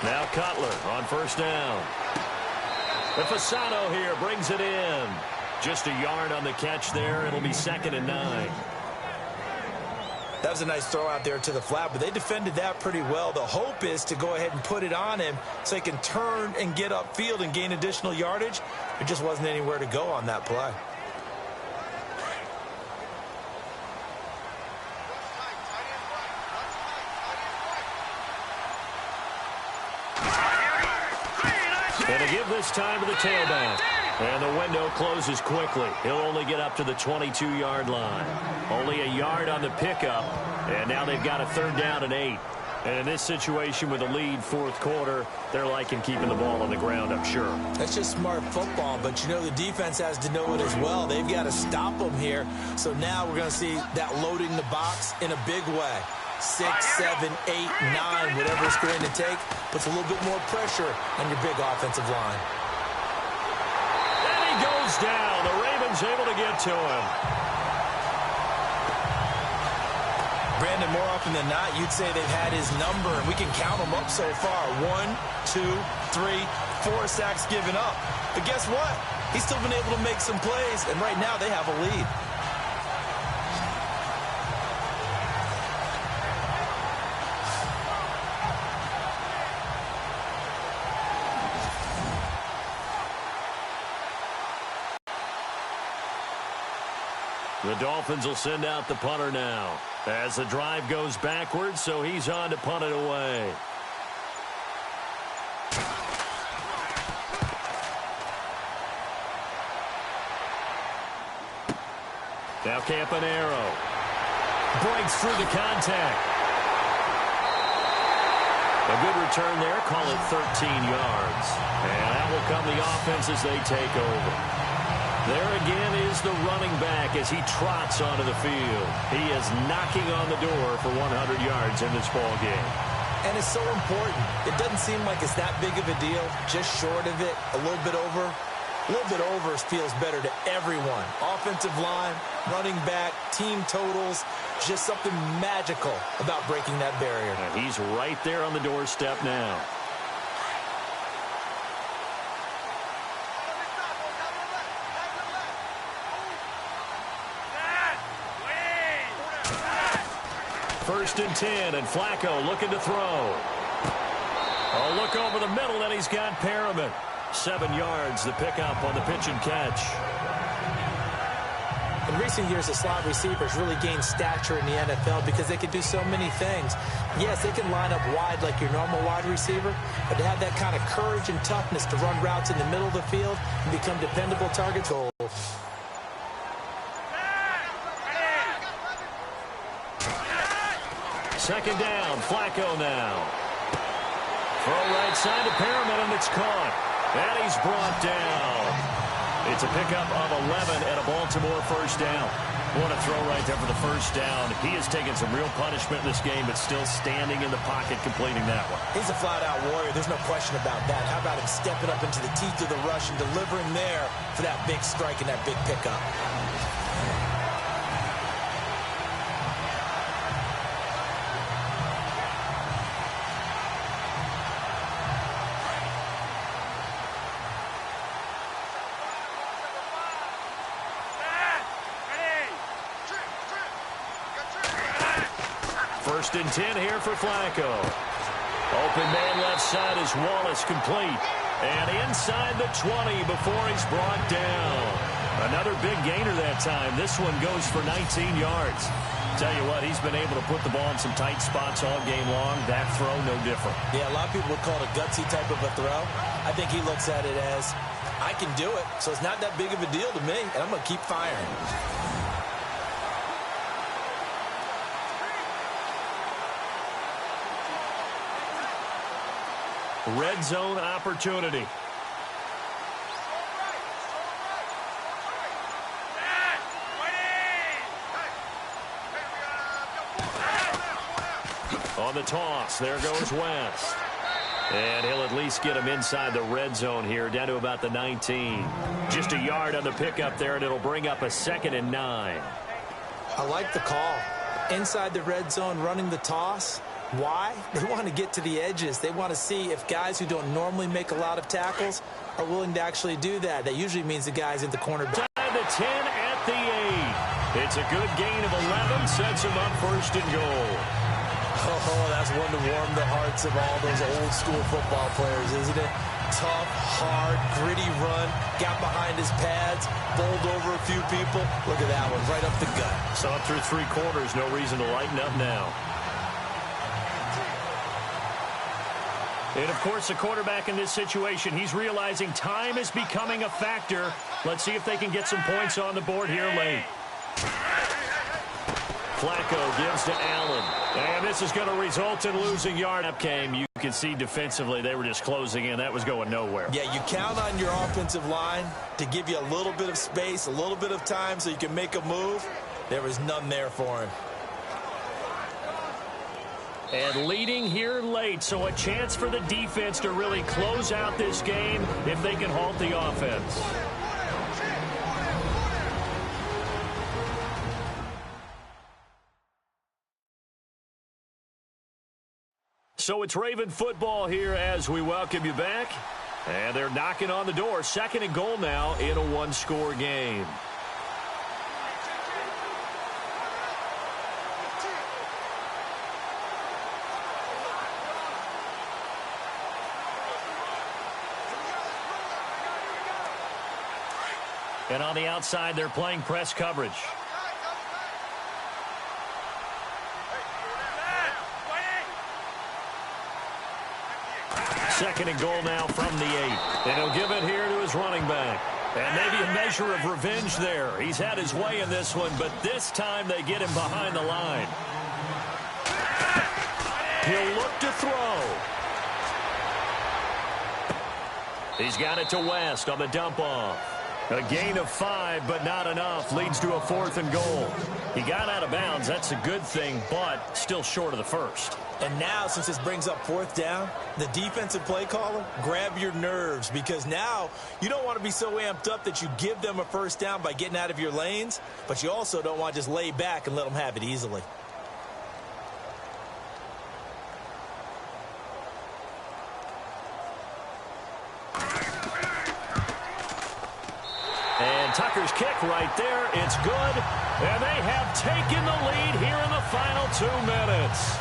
Now Cutler on first down. The Fasano here brings it in. Just a yard on the catch there. It'll be second and 9. That was a nice throw out there to the flat, but they defended that pretty well. The hope is to go ahead and put it on him so he can turn and get upfield and gain additional yardage. There just wasn't anywhere to go on that play. And to give this time to the tailback. And the window closes quickly. He'll only get up to the 22-yard line. Only a yard on the pickup. And now they've got a third down and 8. And in this situation with a lead fourth quarter, they're liking keeping the ball on the ground, I'm sure. That's just smart football, but you know the defense has to know it as well. They've got to stop them here. So now we're going to see that loading the box in a big way. 6, 7, 8, 9, whatever it's going to take, puts a little bit more pressure on your big offensive line. And he goes down. The Ravens able to get to him. Brandon, more often than not, you'd say they've had his number, and we can count them up so far. 1, 2, 3, 4 sacks given up. But guess what? He's still been able to make some plays, and right now they have a lead. The Dolphins will send out the punter now as the drive goes backwards, so he's on to punt it away. Now Campanaro breaks through the contact. A good return there, call it 13 yards. And that will come the offense as they take over. There again is the running back as he trots onto the field. He is knocking on the door for 100 yards in this ball game. And it's so important. It doesn't seem like it's that big of a deal, just short of it, a little bit over. A little bit over feels better to everyone. Offensive line, running back, team totals, just something magical about breaking that barrier. And he's right there on the doorstep now. First and 10, and Flacco looking to throw. Oh, look over the middle, and he's got Perriman. 7 yards, the pickup on the pitch and catch. In recent years, the slot receivers really gained stature in the NFL because they can do so many things. Yes, they can line up wide like your normal wide receiver, but to have that kind of courage and toughness to run routes in the middle of the field and become dependable targets. Second down, Flacco now. Throw right side to Perriman, and it's caught. And he's brought down. It's a pickup of 11 and a Baltimore first down. What a throw right there for the first down. He has taken some real punishment in this game, but still standing in the pocket, completing that one. He's a flat-out warrior. There's no question about that. How about him stepping up into the teeth of the rush and delivering there for that big strike and that big pickup? First and 10 here for Flacco. Open man left side is Wallace, complete. And inside the 20 before he's brought down. Another big gainer that time. This one goes for 19 yards. Tell you what, he's been able to put the ball in some tight spots all game long. That throw, no different. Yeah, a lot of people would call it a gutsy type of a throw. I think he looks at it as, I can do it, so it's not that big of a deal to me, and I'm going to keep firing. Red zone opportunity. On the toss, there goes West. And he'll at least get him inside the red zone here, down to about the 19. Just a yard on the pickup there, and it'll bring up a 2nd and 9. I like the call. Inside the red zone, running the toss. Why? They want to get to the edges. They want to see if guys who don't normally make a lot of tackles are willing to actually do that. That usually means the guys at the cornerback. The 10 at the 8. It's a good gain of 11. Sets him up first and goal. Oh, that's one to warm the hearts of all those old school football players, isn't it? Tough, hard, gritty run. Got behind his pads. Bowled over a few people. Look at that one, right up the gut. So up through 3 quarters, no reason to lighten up now. And, of course, the quarterback in this situation, he's realizing time is becoming a factor. Let's see if they can get some points on the board here late. Flacco gives to Allen. And this is going to result in losing yard. Up came. You can see defensively they were just closing in. That was going nowhere. Yeah, you count on your offensive line to give you a little bit of space, a little bit of time so you can make a move. There was none there for him. And leading here late, so a chance for the defense to really close out this game if they can halt the offense. So it's Raven football here as we welcome you back. And they're knocking on the door. 2nd and goal now in a 1-score game. And on the outside, they're playing press coverage. Second and goal now from the 8. And he'll give it here to his running back. And maybe a measure of revenge there. He's had his way in this one, but this time they get him behind the line. He'll look to throw. He's got it to West on the dump off. A gain of 5, but not enough. Leads to a 4th and goal. He got out of bounds. That's a good thing, but still short of the first. And now, since this brings up 4th down, the defensive play caller, grab your nerves, because now you don't want to be so amped up that you give them a 1st down by getting out of your lanes, but you also don't want to just lay back and let them have it easily. And Tucker's kick right there. It's good. And they have taken the lead here in the final 2 minutes.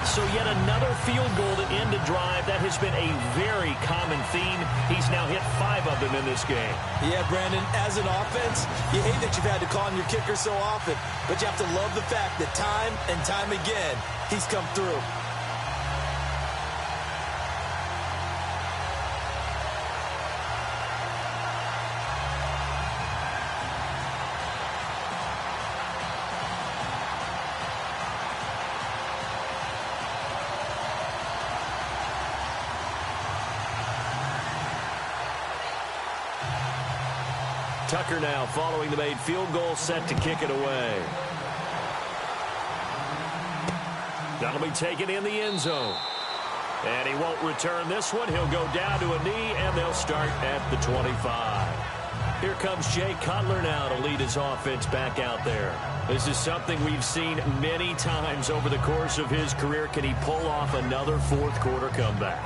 So yet another field goal to end a drive. That has been a very common theme. He's now hit 5 of them in this game. Yeah, Brandon, as an offense, you hate that you've had to call on your kicker so often, but you have to love the fact that time and time again, he's come through. Tucker now following the made field goal, set to kick it away. That'll be taken in the end zone. And he won't return this one. He'll go down to a knee, and they'll start at the 25. Here comes Jay Cutler now to lead his offense back out there. This is something we've seen many times over the course of his career. Can he pull off another 4th quarter comeback?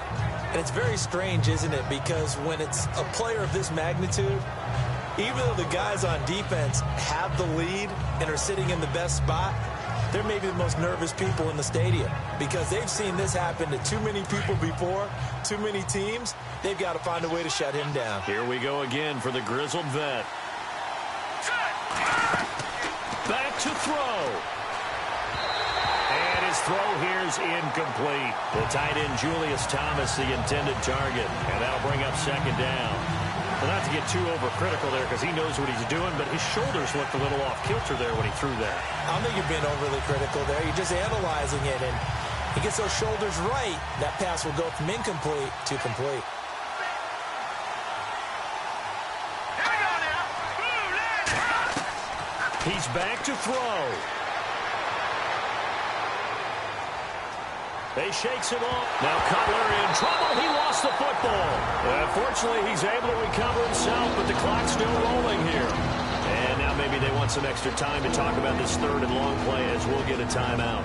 And it's very strange, isn't it? Because when it's a player of this magnitude, even though the guys on defense have the lead and are sitting in the best spot, they're maybe the most nervous people in the stadium because they've seen this happen to too many people before, too many teams. They've got to find a way to shut him down. Here we go again for the grizzled vet. Back to throw. And his throw here's incomplete. The tight end Julius Thomas, the intended target. And that'll bring up 2nd down. Well, not to get too overcritical there because he knows what he's doing, but his shoulders looked a little off-kilter there when he threw that. I don't think you're being overly critical there. You're just analyzing it, and he gets those shoulders right. That pass will go from incomplete to complete. He's back to throw. They shakes him off. Now Cutler in trouble. He lost the football. Fortunately, he's able to recover himself, but the clock's still rolling here. And now maybe they want some extra time to talk about this 3rd and long play as we'll get a timeout.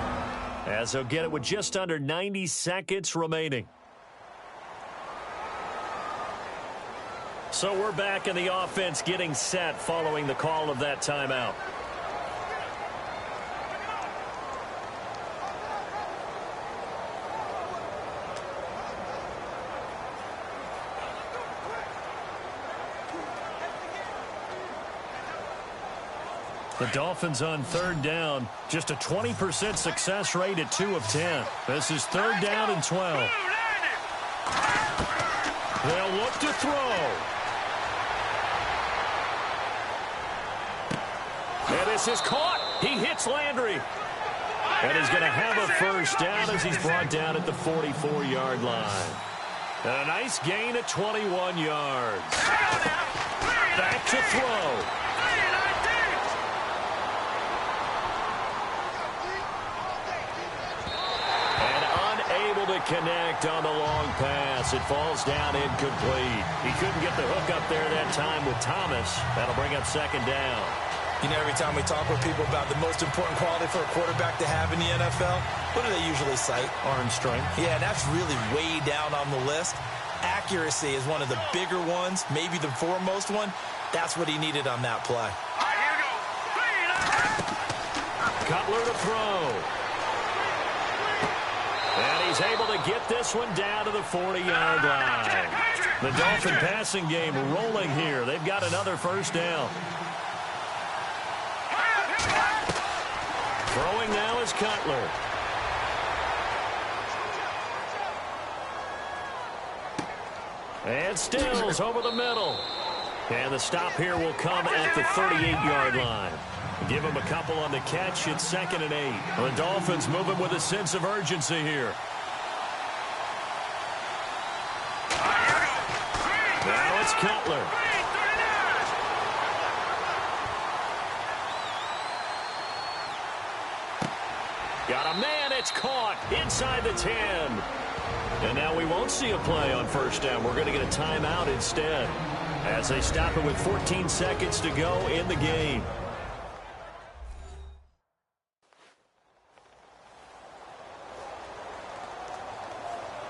As they'll get it with just under 90 seconds remaining. So we're back in the offense getting set following the call of that timeout. The Dolphins on 3rd down. Just a 20% success rate at 2 of 10. This is 3rd down and 12. They'll look to throw. And this is caught. He hits Landry. And he's going to have a 1st down as he's brought down at the 44-yard line. And a nice gain at 21 yards. Back to throw. To connect on the long pass. It falls down incomplete. He couldn't get the hook up there that time with Thomas. That'll bring up 2nd down. You know, every time we talk with people about the most important quality for a quarterback to have in the NFL, what do they usually cite? Arm strength. Yeah, that's really way down on the list. Accuracy is one of the bigger ones, maybe the foremost one. That's what he needed on that play. Cutler to throw. And he's able to get this one down to the 40-yard line. The Dolphin passing game rolling here. They've got another 1st down. Throwing now is Cutler. And Stills over the middle. And the stop here will come at the 38-yard line. Give him a couple on the catch. It's 2nd and 8. The Dolphins moving with a sense of urgency here. Now it's Cutler. Got a man. It's caught inside the 10. And now we won't see a play on first down. We're going to get a timeout instead as they stop it with 14 seconds to go in the game.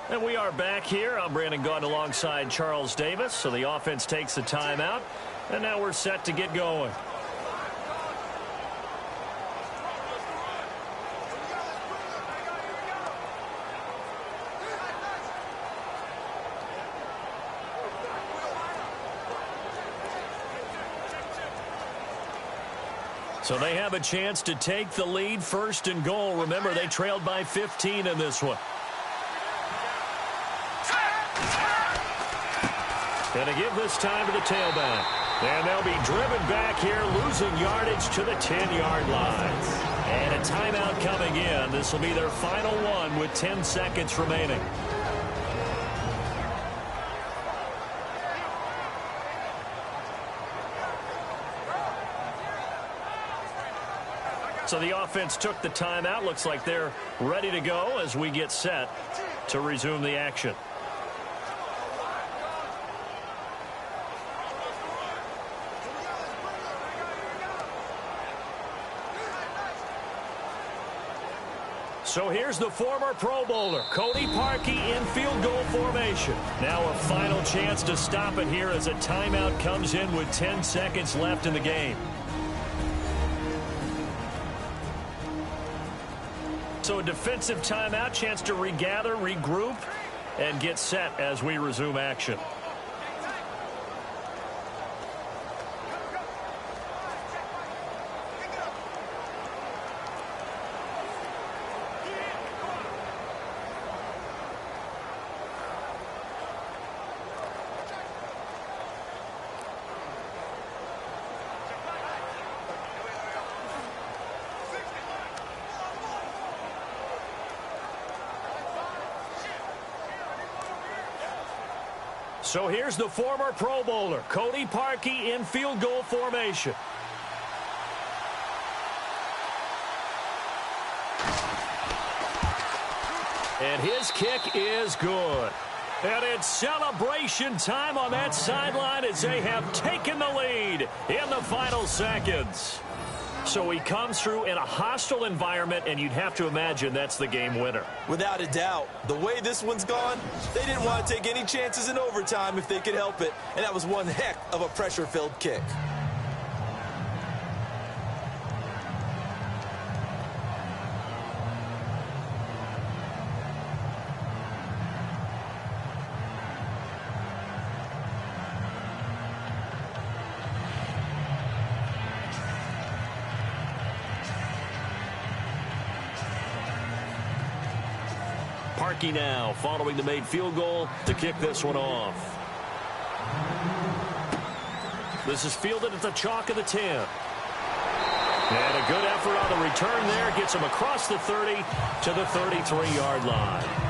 And we are back here. I'm Brandon Gaudin alongside Charles Davis. So the offense takes a timeout. And now we're set to get going. So they have a chance to take the lead, first and goal. Remember, they trailed by 15 in this one. And to give this time to the tailback. And they'll be driven back here, losing yardage to the 10-yard line. And a timeout coming in. This will be their final one with 10 seconds remaining. So the offense took the timeout. Looks like they're ready to go as we get set to resume the action. So here's the former Pro Bowler, Cody Parkey, in field goal formation. Now a final chance to stop it here as a timeout comes in with 10 seconds left in the game. So a defensive timeout, chance to regather, regroup, and get set as we resume action. So here's the former Pro Bowler, Cody Parkey, in field goal formation. And his kick is good. And it's celebration time on that sideline as they have taken the lead in the final seconds. So he comes through in a hostile environment, and you'd have to imagine that's the game winner. Without a doubt. The way this one's gone, they didn't want to take any chances in overtime if they could help it. And that was one heck of a pressure-filled kick. Parkey now following the made field goal to kick this one off. This is fielded at the chalk of the 10. And a good effort on the return there. Gets him across the 30 to the 33-yard line.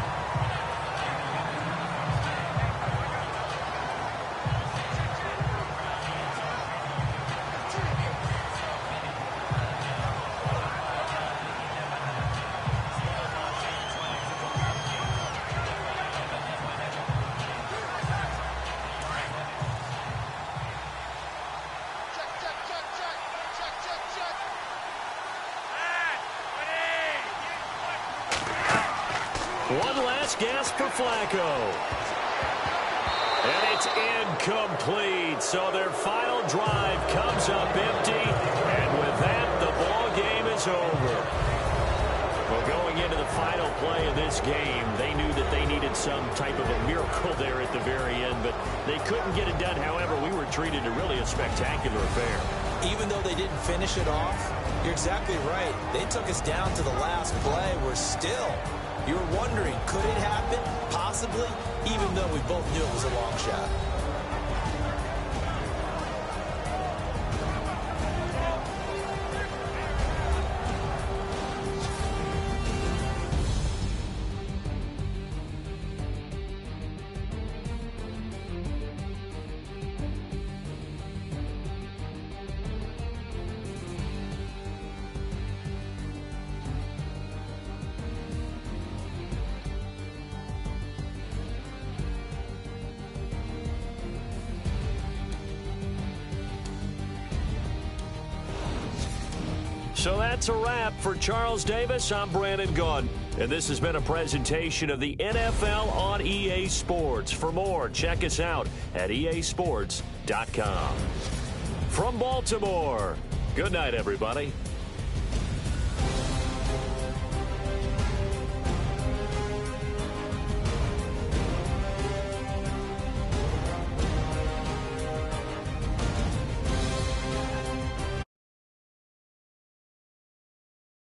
One last gasp for Flacco. And it's incomplete. So their final drive comes up empty. And with that, the ball game is over. Well, going into the final play of this game, they knew that they needed some type of a miracle there at the very end, but they couldn't get it done. However, we were treated to really a spectacular affair. Even though they didn't finish it off, you're exactly right. They took us down to the last play. We're still... You were wondering, could it happen? Possibly, even though we both knew it was a long shot. So that's a wrap. For Charles Davis, I'm Brandon Gaudin. And this has been a presentation of the NFL on EA Sports. For more, check us out at easports.com. From Baltimore, good night, everybody.